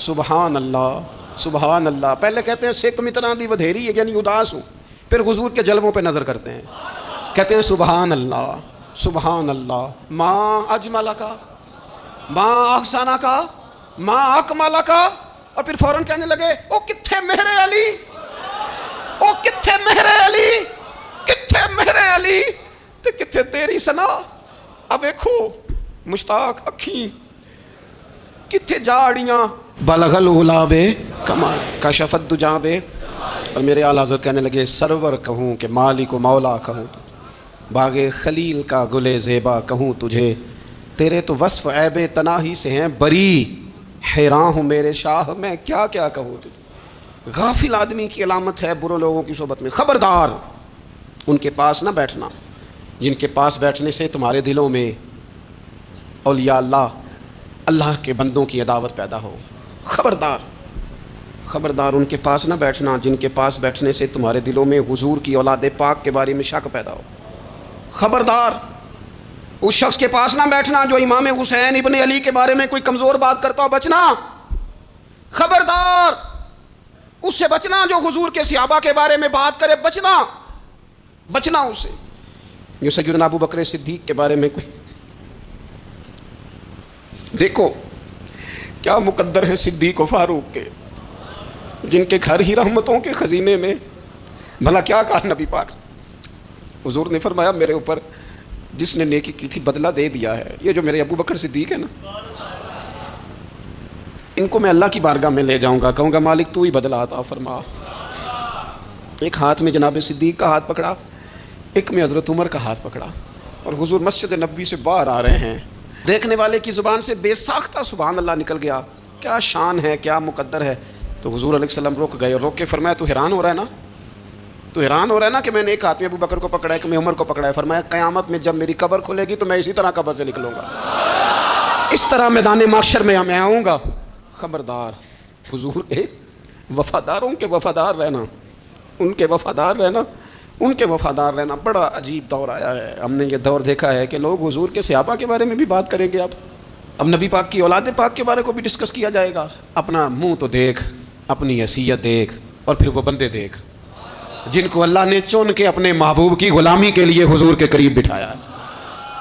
سبحان اللہ سبحان اللہ۔ پہلے کہتے ہیں سکھ متران دی ودھیری ہے یعنی اداس ہوں، پھر حضور کے جلووں پہ نظر کرتے ہیں، کہتے ہیں سبحان اللہ سبحان اللہ، ماں اجمل کا، ماں احسانہ کا، ماں اکمل کا، اور پھر فوراً کہنے لگے او کتھے مہر علی، او کتھے مہر علی، کتھے مہر علی۔ تے کتھے تیری سنا اب ویکھو مشتاق اکھیں کتھے جاڑیاں بلغ العلا بے کمال کشفت دجا بے. اور میرے اعلیٰ حضرت کہنے لگے سرور کہوں کہ مالک و مولا کہوں باغ خلیل کا گلے زیبا کہوں تجھے تیرے تو وصف عیب تناہی سے ہیں بری حیراں ہوں میرے شاہ میں کیا کیا کہوں تجھے. غافل آدمی کی علامت ہے برے لوگوں کی صحبت میں. خبردار ان کے پاس نہ بیٹھنا جن کے پاس بیٹھنے سے تمہارے دلوں میں اولیاء اللہ کے بندوں کی عداوت پیدا ہو. خبردار خبردار ان کے پاس نہ بیٹھنا جن کے پاس بیٹھنے سے تمہارے دلوں میں حضور کی اولاد پاک کے بارے میں شک پیدا ہو. خبردار اس شخص کے پاس نہ بیٹھنا جو امام حسین ابن علی کے بارے میں کوئی کمزور بات کرتا ہو. بچنا. خبردار اس سے بچنا جو حضور کے صحابہ کے بارے میں بات کرے. بچنا اس سے. جو سیدنا ابو بکر صدیق کے بارے میں کوئی دیکھو کیا مقدر ہے صدیق و فاروق کے جن کے گھر ہی رحمتوں کے خزینے میں. بھلا کیا کہا نبی پاک. حضور نے فرمایا میرے اوپر جس نے نیکی کی تھی بدلہ دے دیا ہے. یہ جو میرے ابو بکر صدیق ہے نا ان کو میں اللہ کی بارگاہ میں لے جاؤں گا کہوں گا مالک تو ہی بدلہ عطا فرما. ایک ہاتھ میں جناب صدیق کا ہاتھ پکڑا ایک میں حضرت عمر کا ہاتھ پکڑا اور حضور مسجد نبوی سے باہر آ رہے ہیں. دیکھنے والے کی زبان سے بے ساختہ سبحان اللہ نکل گیا. کیا شان ہے کیا مقدر ہے. تو حضور علیہ السلام رک گئے اور روک کے فرمایا تو حیران ہو رہا ہے نا تو حیران ہو رہا ہے نا کہ میں نے ایک ہاتھ میں ابو بکر کو پکڑا ہے ایک میں عمر کو پکڑا ہے. فرمایا قیامت میں جب میری قبر کھلے گی تو میں اسی طرح قبر سے نکلوں گا. اس طرح میدان محشر میں میں آؤں گا. خبردار حضور وفاداروں کے وفادار رہنا ان کے وفادار رہنا. بڑا عجیب دور آیا ہے. ہم نے یہ دور دیکھا ہے کہ لوگ حضور کے صحابہ کے بارے میں بھی بات کریں گے. اب نبی پاک کی اولاد پاک کے بارے کو بھی ڈسکس کیا جائے گا. اپنا منہ تو دیکھ اپنی حیثیت دیکھ اور پھر وہ بندے دیکھ جن کو اللہ نے چن کے اپنے محبوب کی غلامی کے لیے حضور کے قریب بٹھایا ہے.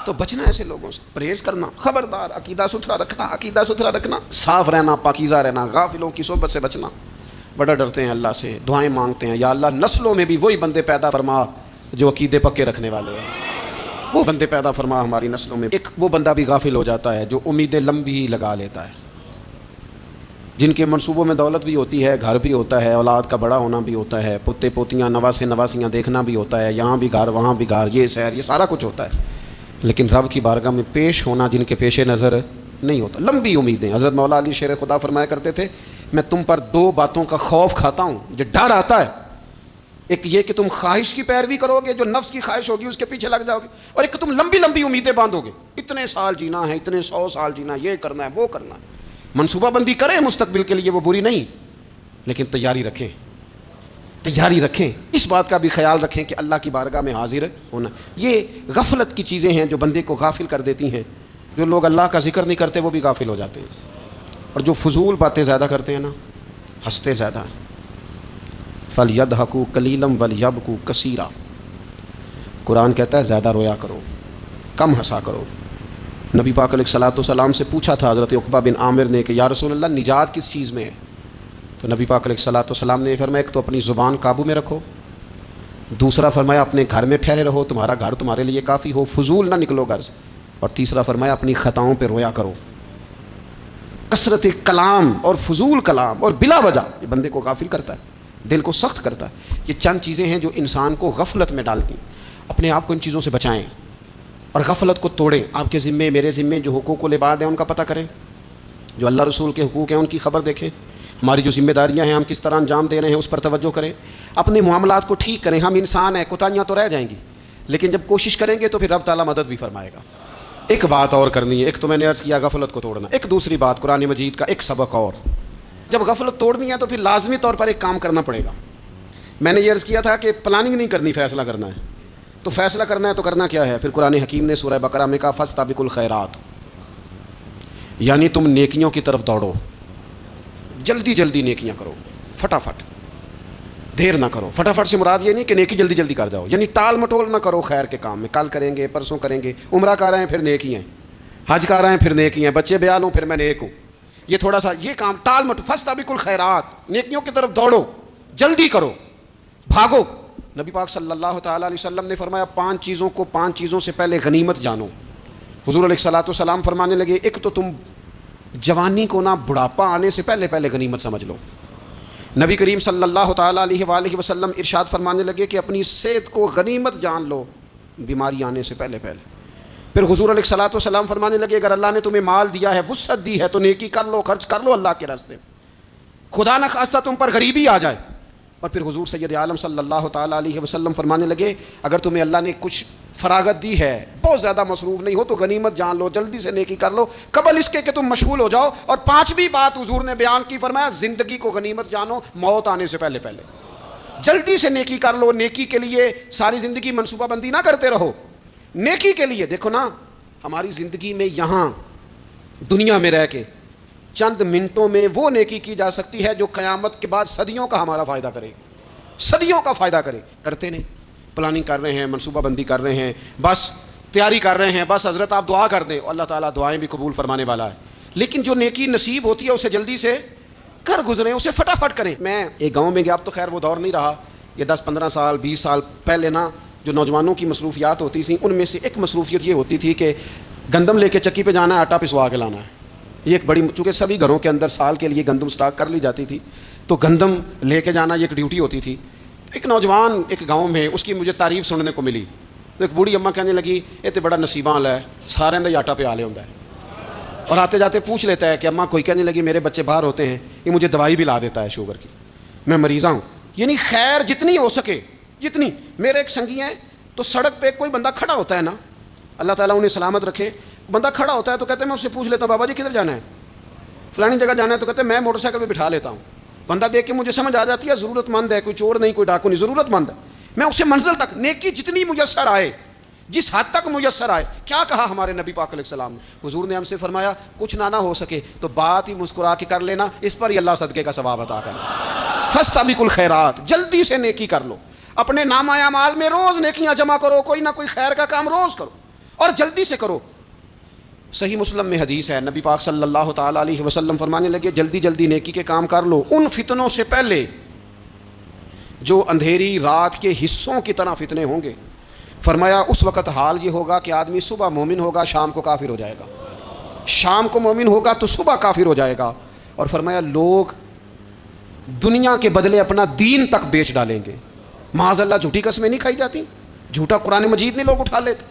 تو بچنا ایسے لوگوں سے. پرہیز کرنا. خبردار عقیدہ ستھرا رکھنا صاف رہنا پاکیزہ رہنا. غافلوں کی صحبت سے بچنا. بڑا ڈرتے ہیں اللہ سے. دعائیں مانگتے ہیں یا اللہ نسلوں میں بھی وہی بندے پیدا فرما جو عقیدے پکے رکھنے والے ہیں. وہ بندے پیدا فرما ہماری نسلوں میں. ایک وہ بندہ بھی غافل ہو جاتا ہے جو امیدیں لمبی ہی لگا لیتا ہے جن کے منصوبوں میں دولت بھی ہوتی ہے گھر بھی ہوتا ہے اولاد کا بڑا ہونا بھی ہوتا ہے پوتے پوتیاں نواسیاں دیکھنا بھی ہوتا ہے یہاں بھی گھر وہاں بھی گھر یہ سیر یہ سارا کچھ ہوتا ہے. لیکن رب کی بارگاہ میں پیش ہونا جن کے پیش نظر نہیں ہوتا. لمبی امیدیں. حضرت مولا علی شیر خدا فرمایا کرتے تھے میں تم پر دو باتوں کا خوف کھاتا ہوں جو ڈر آتا ہے. ایک یہ کہ تم خواہش کی پیروی کرو گے جو نفس کی خواہش ہوگی اس کے پیچھے لگ جاؤ گے اور ایک کہ تم لمبی امیدیں باندھو گے. اتنے سال جینا ہے اتنے 100 سال جینا یہ کرنا ہے وہ کرنا ہے. منصوبہ بندی کریں مستقبل کے لیے وہ بری نہیں لیکن تیاری رکھیں. اس بات کا بھی خیال رکھیں کہ اللہ کی بارگاہ میں حاضر ہونا. یہ غفلت کی چیزیں ہیں جو بندے کو غافل کر دیتی ہیں. جو لوگ اللہ کا ذکر نہیں کرتے وہ بھی غافل ہو جاتے ہیں اور جو فضول باتیں زیادہ کرتے ہیں نا ہنستے زیادہ. فَلْيَضْحَكُوا قَلِيلًا وَلْيَبْكُوا كَثِيرًا. قرآن کہتا ہے زیادہ رویا کرو کم ہنسا کرو. نبی پاک علیہ الصلوۃ والسلام سے پوچھا تھا حضرت عقبہ بن عامر نے کہ یا رسول اللہ نجات کس چیز میں ہے. تو نبی پاک علیہ الصلوۃ والسلام نے فرمایا ایک تو اپنی زبان قابو میں رکھو. دوسرا فرمایا اپنے گھر میں ٹھہرے رہو تمہارا گھر تمہارے لیے کافی ہو فضول نہ نکلو گھر سے. اور تیسرا فرمایا اپنی خطاؤں پہ رویا کرو. کثرت کلام اور فضول کلام اور بلا وجہ یہ بندے کو غافل کرتا ہے دل کو سخت کرتا ہے. یہ چند چیزیں ہیں جو انسان کو غفلت میں ڈالتی ہیں. اپنے آپ کو ان چیزوں سے بچائیں اور غفلت کو توڑیں. آپ کے ذمے میرے ذمے جو حقوق العباد ہیں ان کا پتہ کریں. جو اللہ رسول کے حقوق ہیں ان کی خبر دیکھیں. ہماری جو ذمہ داریاں ہیں ہم کس طرح انجام دے رہے ہیں اس پر توجہ کریں. اپنے معاملات کو ٹھیک کریں. ہم انسان ہیں کوتاہیاں تو رہ جائیں گی لیکن جب کوشش کریں گے تو پھر رب تعالیٰ مدد بھی فرمائے گا. ایک بات اور کرنی ہے. ایک تو میں نے عرض کیا غفلت کو توڑنا. ایک دوسری بات قرآن مجید کا ایک سبق اور. جب غفلت توڑنی ہے تو پھر لازمی طور پر ایک کام کرنا پڑے گا. میں نے یہ عرض کیا تھا کہ پلاننگ نہیں کرنی فیصلہ کرنا ہے. تو فیصلہ کرنا ہے تو کرنا کیا ہے. پھر قرآن حکیم نے سورہ بقرہ میں کہا فاستبقوا الخیرات یعنی تم نیکیوں کی طرف دوڑو. جلدی نیکیاں کرو فٹافٹ دیر نہ کرو. فٹافٹ سے مراد یہ نہیں کہ نیکی جلدی کر جاؤ یعنی ٹال مٹول نہ کرو خیر کے کام میں. کل کریں گے پرسوں کریں گے. عمرہ کر رہے ہیں پھر نیکی ہیں. حج کر رہے ہیں پھر نیکی ہیں. بچے بیال ہوں پھر میں نیک ہوں. یہ تھوڑا سا یہ کام ٹال مٹول. فاستبقوا الخیرات نیکیوں کی طرف دوڑو جلدی کرو بھاگو. نبی پاک صلی اللہ تعالیٰ علیہ وسلم نے فرمایا 5 چیزوں سے پہلے غنیمت جانو. حضور علیہ الصلوۃ والسلام فرمانے لگے ایک تو تم جوانی کو نہ بڑھاپا آنے سے پہلے غنیمت سمجھ لو. نبی کریم صلی اللہ تعالیٰ علیہ وآلہ وسلم ارشاد فرمانے لگے کہ اپنی صحت کو غنیمت جان لو بیماری آنے سے پہلے. پھر حضور علیہ الصلوۃ والسلام فرمانے لگے اگر اللہ نے تمہیں مال دیا ہے، وسعت دی ہے، تو نیکی کر لو، خرچ کر لو اللہ کے راستے میں. خدا نہ خواستہ تم پر غریبی آ جائے. اور پھر حضور سید عالم صلی اللہ تعالیٰ علیہ وسلم فرمانے لگے اگر تمہیں اللہ نے کچھ فراغت دی ہے، بہت زیادہ مصروف نہیں ہو، تو غنیمت جان لو، جلدی سے نیکی کر لو قبل اس کے کہ تم مشغول ہو جاؤ. اور 5ویں بات حضور نے بیان کی، فرمایا زندگی کو غنیمت جانو موت آنے سے پہلے. جلدی سے نیکی کر لو. نیکی کے لیے ساری زندگی منصوبہ بندی نہ کرتے رہو. نیکی کے لیے دیکھو نا، ہماری زندگی میں یہاں دنیا میں رہ کے چند منٹوں میں وہ نیکی کی جا سکتی ہے جو قیامت کے بعد صدیوں کا ہمارا فائدہ کرے، صدیوں کا فائدہ کرے. کرتے نہیں، پلاننگ کر رہے ہیں، منصوبہ بندی کر رہے ہیں، بس تیاری کر رہے ہیں، بس حضرت آپ دعا کر دیں، اللہ تعالیٰ دعائیں بھی قبول فرمانے والا ہے. لیکن جو نیکی نصیب ہوتی ہے اسے جلدی سے کر گزریں، اسے فٹافٹ کریں. میں ایک گاؤں میں گیا، اب تو خیر وہ دور نہیں رہا، یہ 10-15 سال 20 سال پہلے نا جو نوجوانوں کی مصروفیات ہوتی تھیں ان میں سے ایک مصروفیت یہ ہوتی تھی کہ گندم لے کے چکی پہ جانا ہے، آٹا پسوا کے لانا ہے. یہ ایک بڑی، چونکہ سبھی گھروں کے اندر سال کے لیے گندم سٹاک کر لی جاتی تھی، تو گندم لے کے جانا یہ ایک ڈیوٹی ہوتی تھی. ایک نوجوان ایک گاؤں میں، اس کی مجھے تعریف سننے کو ملی. تو ایک بوڑھی اماں کہنے لگی یہ تو بڑا نصیباں والا ہے، سارے اندر آٹا پہ آلے ہوتا ہے. اور آتے جاتے پوچھ لیتا ہے کہ اماں کوئی، کہنے لگی میرے بچے باہر ہوتے ہیں، یہ مجھے دوائی بھی لا دیتا ہے شوگر کی، میں مریضہ ہوں. یعنی خیر جتنی ہو سکے جتنی. میرے ایک سنگی ہیں، تو سڑک پہ کوئی بندہ کھڑا ہوتا ہے نا، اللہ تعالیٰ انہیں سلامت رکھے، بندہ کھڑا ہوتا ہے تو کہتے ہیں میں اس سے پوچھ لیتا ہوں بابا جی کدھر جانا ہے، فلانی جگہ جانا ہے، تو کہتے ہیں میں موٹر سائیکل پہ بٹھا لیتا ہوں. بندہ دیکھ کے مجھے سمجھ آ جاتی ہے ضرورت مند ہے، کوئی چور نہیں، کوئی ڈاکو نہیں، ضرورت مند ہے. میں اسے منزل تک نیکی جتنی میسر آئے، جس حد تک میسر آئے. کیا کہا ہمارے نبی پاک علیہ السلام نے؟ حضور نے ہم سے فرمایا کچھ نہ ہو سکے تو بات ہی مسکرا کے کر لینا، اس پر ہی اللہ صدقے کا ثواب عطا کرے. فاستبقوا الخیرات، جلدی سے نیکی کر لو. اپنے نامہ اعمال میں روز نیکیاں جمع کرو، کوئی نہ کوئی خیر کا کام روز کرو اور جلدی سے کرو. صحیح مسلم میں حدیث ہے، نبی پاک صلی اللہ تعالیٰ علیہ وسلم فرمانے لگے جلدی جلدی نیکی کے کام کر لو ان فتنوں سے پہلے جو اندھیری رات کے حصوں کی طرح فتنے ہوں گے. فرمایا اس وقت حال یہ ہوگا کہ آدمی صبح مومن ہوگا، شام کو کافر ہو جائے گا، شام کو مومن ہوگا تو صبح کافر ہو جائے گا. اور فرمایا لوگ دنیا کے بدلے اپنا دین تک بیچ ڈالیں گے. معاذ اللہ جھوٹی قسمیں نہیں کھائی جاتی، جھوٹا قرآن مجید نہیں لوگ اٹھا لیتے.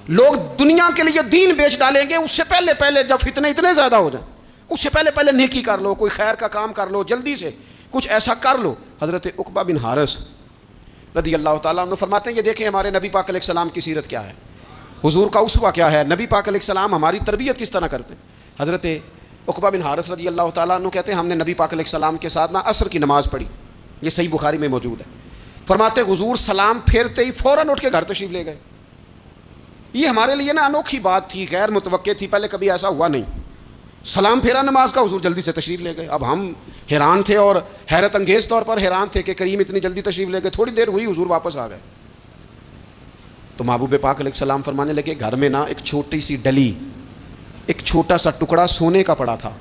لوگ دنیا کے لیے دین بیچ ڈالیں گے. اس سے پہلے جب فتنے اتنے زیادہ ہو جائیں، اس سے پہلے نیکی کر لو، کوئی خیر کا کام کر لو، جلدی سے کچھ ایسا کر لو. حضرت عقبہ بن حارث رضی اللہ تعالیٰ عنہ فرماتے ہیں یہ دیکھیں ہمارے نبی پاک علیہ السلام کی سیرت کیا ہے، حضور کا اسوہ کیا ہے، نبی پاک علیہ السلام ہماری تربیت کس طرح کرتے ہیں. حضرت عقبہ بن حارث رضی اللہ تعالیٰ عنہ کہتے ہیں ہم نے نبی پاک علیہ السلام کے ساتھ عصر کی نماز پڑھی، یہ صحیح بخاری میں موجود ہے. فرماتے حضور سلام پھیرتے ہی فوراً اٹھ کے گھر تشریف لے گئے. یہ ہمارے لیے نا انوکھی بات تھی، غیر متوقع تھی، پہلے کبھی ایسا ہوا نہیں. سلام پھیرا نماز کا، حضور جلدی سے تشریف لے گئے. اب ہم حیران تھے اور حیرت انگیز طور پر حیران تھے کہ کریم اتنی جلدی تشریف لے گئے. تھوڑی دیر ہوئی حضور واپس آ گئے. تو محبوب پاک علیہ السلام فرمانے لگے گھر میں نا ایک چھوٹی سی ڈلی، ایک چھوٹا سا ٹکڑا سونے کا پڑا تھا،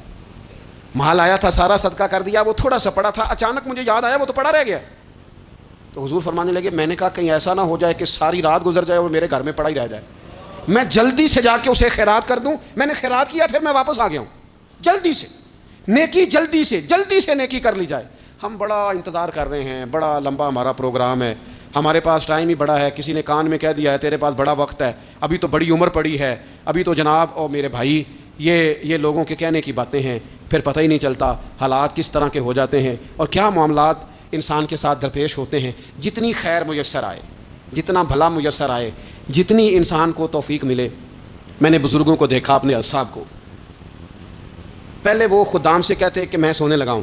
مال آیا تھا سارا صدقہ کر دیا، وہ تھوڑا سا پڑا تھا، اچانک مجھے یاد آیا وہ تو پڑا رہ گیا. تو حضور فرمانے لگے میں نے کہا کہیں ایسا نہ ہو جائے کہ ساری رات گزر جائے اور میرے گھر میں پڑا ہی رہ جائے، میں جلدی سے جا کے اسے خیرات کر دوں. میں نے خیرات کیا پھر میں واپس آ گیا ہوں. جلدی سے نیکی، جلدی سے نیکی کر لی جائے. ہم بڑا انتظار کر رہے ہیں، بڑا لمبا ہمارا پروگرام ہے، ہمارے پاس ٹائم ہی بڑا ہے. کسی نے کان میں کہہ دیا ہے تیرے پاس بڑا وقت ہے، ابھی تو بڑی عمر پڑی ہے، ابھی تو جناب اور میرے بھائی یہ لوگوں کے کہنے کی باتیں ہیں. پھر پتہ ہی نہیں چلتا حالات کس طرح کے ہو جاتے ہیں اور کیا معاملات انسان کے ساتھ درپیش ہوتے ہیں. جتنی خیر میسر آئے، جتنا بھلا میسر آئے، جتنی انسان کو توفیق ملے. میں نے بزرگوں کو دیکھا، اپنے اصحاب کو، پہلے وہ خدام سے کہتے کہ میں سونے لگا ہوں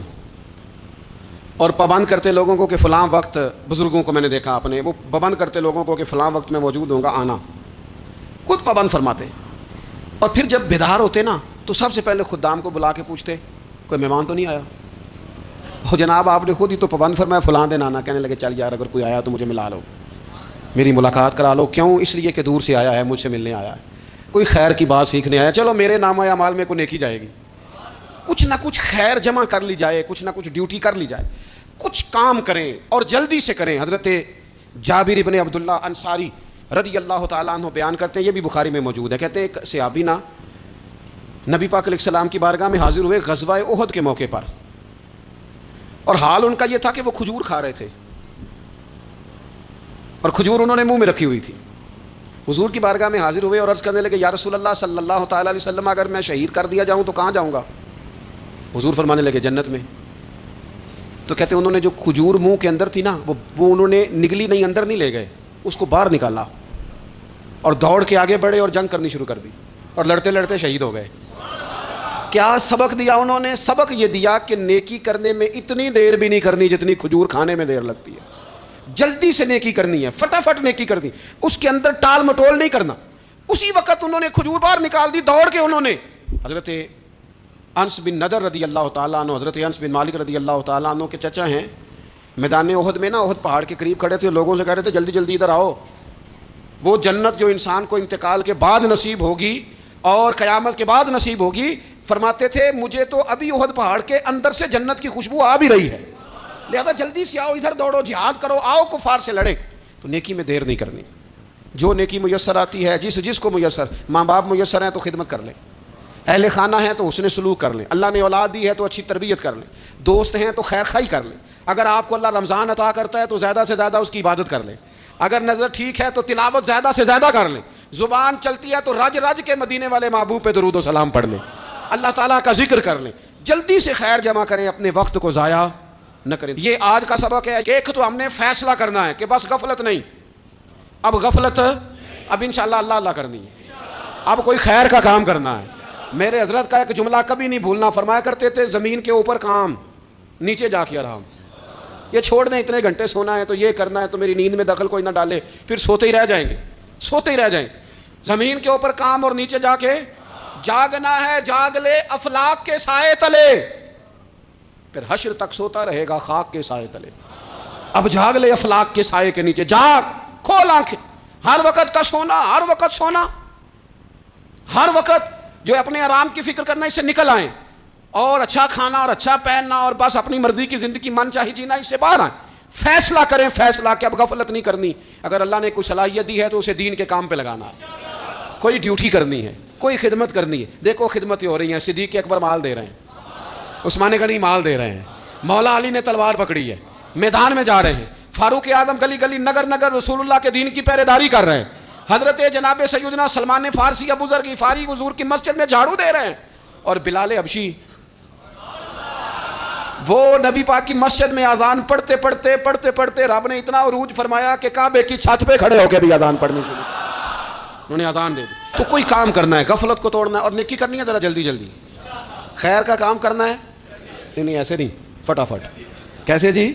اور پابند کرتے لوگوں کو کہ فلاں وقت، بزرگوں کو میں نے دیکھا اپنے، وہ پابند کرتے لوگوں کو کہ فلاں وقت میں موجود ہوں گا آنا، خود پابند فرماتے. اور پھر جب بیدار ہوتے نا تو سب سے پہلے خدام کو بلا کے پوچھتے کوئی مہمان تو نہیں آیا؟ ہو جناب آپ نے خود ہی تو پابند فرمایا فلاں دن آنا. کہنے لگے چل یار اگر کوئی آیا تو مجھے ملا لو، میری ملاقات کرا لو. کیوں؟ اس لیے کہ دور سے آیا ہے، مجھ سے ملنے آیا ہے، کوئی خیر کی بات سیکھنے آیا. چلو میرے نامہ اعمال میں کوئی نیکی جائے گی، کچھ نہ کچھ خیر جمع کر لی جائے، کچھ نہ کچھ ڈیوٹی کر لی جائے، کچھ کام کریں اور جلدی سے کریں. حضرت جابر ابن عبداللہ انصاری رضی اللہ تعالیٰ عنہ بیان کرتے ہیں، یہ بھی بخاری میں موجود ہے، کہتے ہیں ایک صحابی نا نبی پاک علیہ السلام کی بارگاہ میں حاضر ہوئے غزوہ احد کے موقع پر، اور حال ان کا یہ تھا کہ وہ کھجور کھا رہے تھے، اور کھجور انہوں نے منہ میں رکھی ہوئی تھی۔ حضور کی بارگاہ میں حاضر ہوئے اور عرض کرنے لگے، یا رسول اللہ صلی اللہ تعالیٰ علیہ وسلم، اگر میں شہید کر دیا جاؤں تو کہاں جاؤں گا؟ حضور فرمانے لگے جنت میں۔ تو کہتے ہیں انہوں نے جو کھجور منہ کے اندر تھی نا، وہ انہوں نے نگلی نہیں، اندر نہیں لے گئے، اس کو باہر نکالا اور دوڑ کے آگے بڑھے اور جنگ کرنی شروع کر دی، اور لڑتے لڑتے شہید ہو گئے۔ کیا سبق دیا انہوں نے؟ سبق یہ دیا کہ نیکی کرنے میں اتنی دیر بھی نہیں کرنی جتنی کھجور کھانے میں دیر لگتی ہے۔ جلدی سے نیکی کرنی ہے، فٹافٹ نیکی کرنی، اس کے اندر ٹال مٹول نہیں کرنا۔ اسی وقت انہوں نے کھجور باہر نکال دی، دوڑ کے انہوں نے حضرت انس بن نضر رضی اللہ تعالیٰ عنہ، حضرت انس بن مالک رضی اللہ تعالیٰ عنہ کے چچا ہیں، میدان احد میں نا، احد پہاڑ کے قریب کھڑے تھے، لوگوں سے کہہ رہے تھے جلدی جلدی ادھر آؤ، وہ جنت جو انسان کو انتقال کے بعد نصیب ہوگی اور قیامت کے بعد نصیب ہوگی، فرماتے تھے مجھے تو ابھی احد پہاڑ کے اندر سے جنت کی خوشبو آ بھی رہی ہے، لہذا جلدی سے آؤ، ادھر دوڑو، جہاد کرو، آؤ کفار سے لڑیں۔ تو نیکی میں دیر نہیں کرنی، جو نیکی میسر آتی ہے، جس کو میسر، ماں باپ میسر ہیں تو خدمت کر لیں، اہل خانہ ہیں تو حسن سلوک کر لیں، اللہ نے اولاد دی ہے تو اچھی تربیت کر لیں، دوست ہیں تو خیر خائی کر لیں، اگر آپ کو اللہ رمضان عطا کرتا ہے تو زیادہ سے زیادہ اس کی عبادت کر لیں، اگر نظر ٹھیک ہے تو تلاوت زیادہ سے زیادہ کر لیں، زبان چلتی ہے تو رج رج کے مدینے والے محبوب پہ درود و سلام پڑھ لیں، اللہ تعالیٰ کا ذکر کر لیں، جلدی سے خیر جمع کریں، اپنے وقت کو ضائع نہ کریں۔ یہ آج کا سبق ہے۔ ایک تو ہم نے فیصلہ کرنا ہے کہ بس غفلت نہیں، اب غفلت اب انشاءاللہ اللہ اللہ کرنی ہے، اب کوئی خیر کا کام کرنا ہے۔ میرے حضرت کا ایک جملہ کبھی نہیں بھولنا، فرمایا کرتے تھے زمین کے اوپر کام، نیچے جا کے آرام۔ یہ چھوڑ دیں، اتنے گھنٹے سونا ہے تو یہ کرنا ہے تو میری نیند میں دخل کوئی نہ ڈالے، پھر سوتے ہی رہ جائیں گے، سوتے ہی رہ جائیں گے۔ زمین کے اوپر کام اور نیچے جا کے جاگنا ہے، جاگ لے افلاک کے سائے تلے، پھر حشر تک سوتا رہے گا خاک کے سائے تلے۔ اب جاگ لے افلاک کے سائے کے نیچے، جاگ، کھول آنکھیں، ہر وقت کا سونا، ہر وقت سونا، ہر وقت جو اپنے آرام کی فکر کرنا، اس سے نکل آئیں، اور اچھا کھانا اور اچھا پہننا اور بس اپنی مرضی کی زندگی من چاہی جینا، اس سے باہر آئیں۔ فیصلہ کریں، فیصلہ کہ اب غفلت نہیں کرنی، اگر اللہ نے کوئی صلاحیت دی ہے تو اسے دین کے کام پہ لگانا، کوئی ڈیوٹی کرنی ہے، کوئی خدمت کرنی ہے۔ دیکھو خدمتیں ہو رہی ہیں، صدیق اکبر مال دے رہے ہیں، عثمان غنی مال دے رہے ہیں، مولا علی نے تلوار پکڑی ہے، میدان میں جا رہے ہیں، فاروق اعظم گلی گلی نگر نگر رسول اللہ کے دین کی پہرے داری کر رہے ہیں، حضرت جناب سیدنا سلمان فارسی ابو ذر غفاری حضور کی مسجد میں جھاڑو دے رہے ہیں، اور بلال حبشی وہ نبی پاک کی مسجد میں اذان پڑھتے پڑھتے پڑھتے پڑھتے رب نے اتنا عروج فرمایا کہ کعبے کی چھت پہ کھڑے ہو کے بھی اذان پڑھنی شروع، انہوں نے اذان دے دی۔ تو کوئی کام کرنا ہے، غفلت کو توڑنا ہے اور نیکی کرنی ہے، ذرا جلدی جلدی خیر کا کام کرنا ہے، نہیں ایسے نہیں، فٹافٹ۔ کیسے جی؟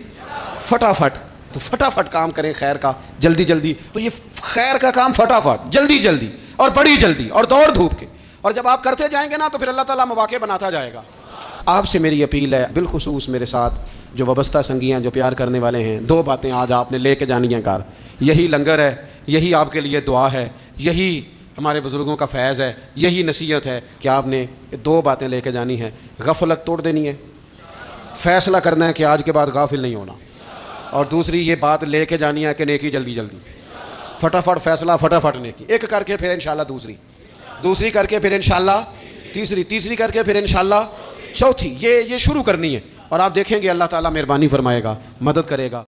فٹافٹ۔ تو فٹافٹ کام کریں خیر کا، جلدی جلدی۔ تو یہ خیر کا کام فٹافٹ، جلدی جلدی اور بڑی جلدی اور دوڑ دھوپ کے، اور جب آپ کرتے جائیں گے نا تو پھر اللہ تعالیٰ مواقع بناتا جائے گا۔ آپ سے میری اپیل ہے، بالخصوص میرے ساتھ جو وابستہ سنگی ہیں، جو پیار کرنے والے ہیں، دو باتیں آج آپ نے لے کے جانی ہیں گھر۔ یہی لنگر ہے، یہی آپ کے لیے دعا ہے، یہی ہمارے بزرگوں کا فیض ہے، یہی نصیحت ہے کہ آپ نے دو باتیں لے کے جانی ہے۔ غفلت توڑ دینی ہے، فیصلہ کرنا ہے کہ آج کے بعد غافل نہیں ہونا، اور دوسری یہ بات لے کے جانی ہے کہ نیکی جلدی جلدی، فٹافٹ فیصلہ، فٹافٹ نیکی، ایک کر کے پھر انشاءاللہ دوسری کر کے پھر انشاءاللہ تیسری کر کے پھر انشاءاللہ چوتھی، یہ شروع کرنی ہے، اور آپ دیکھیں گے اللہ تعالیٰ مہربانی فرمائے گا، مدد کرے گا۔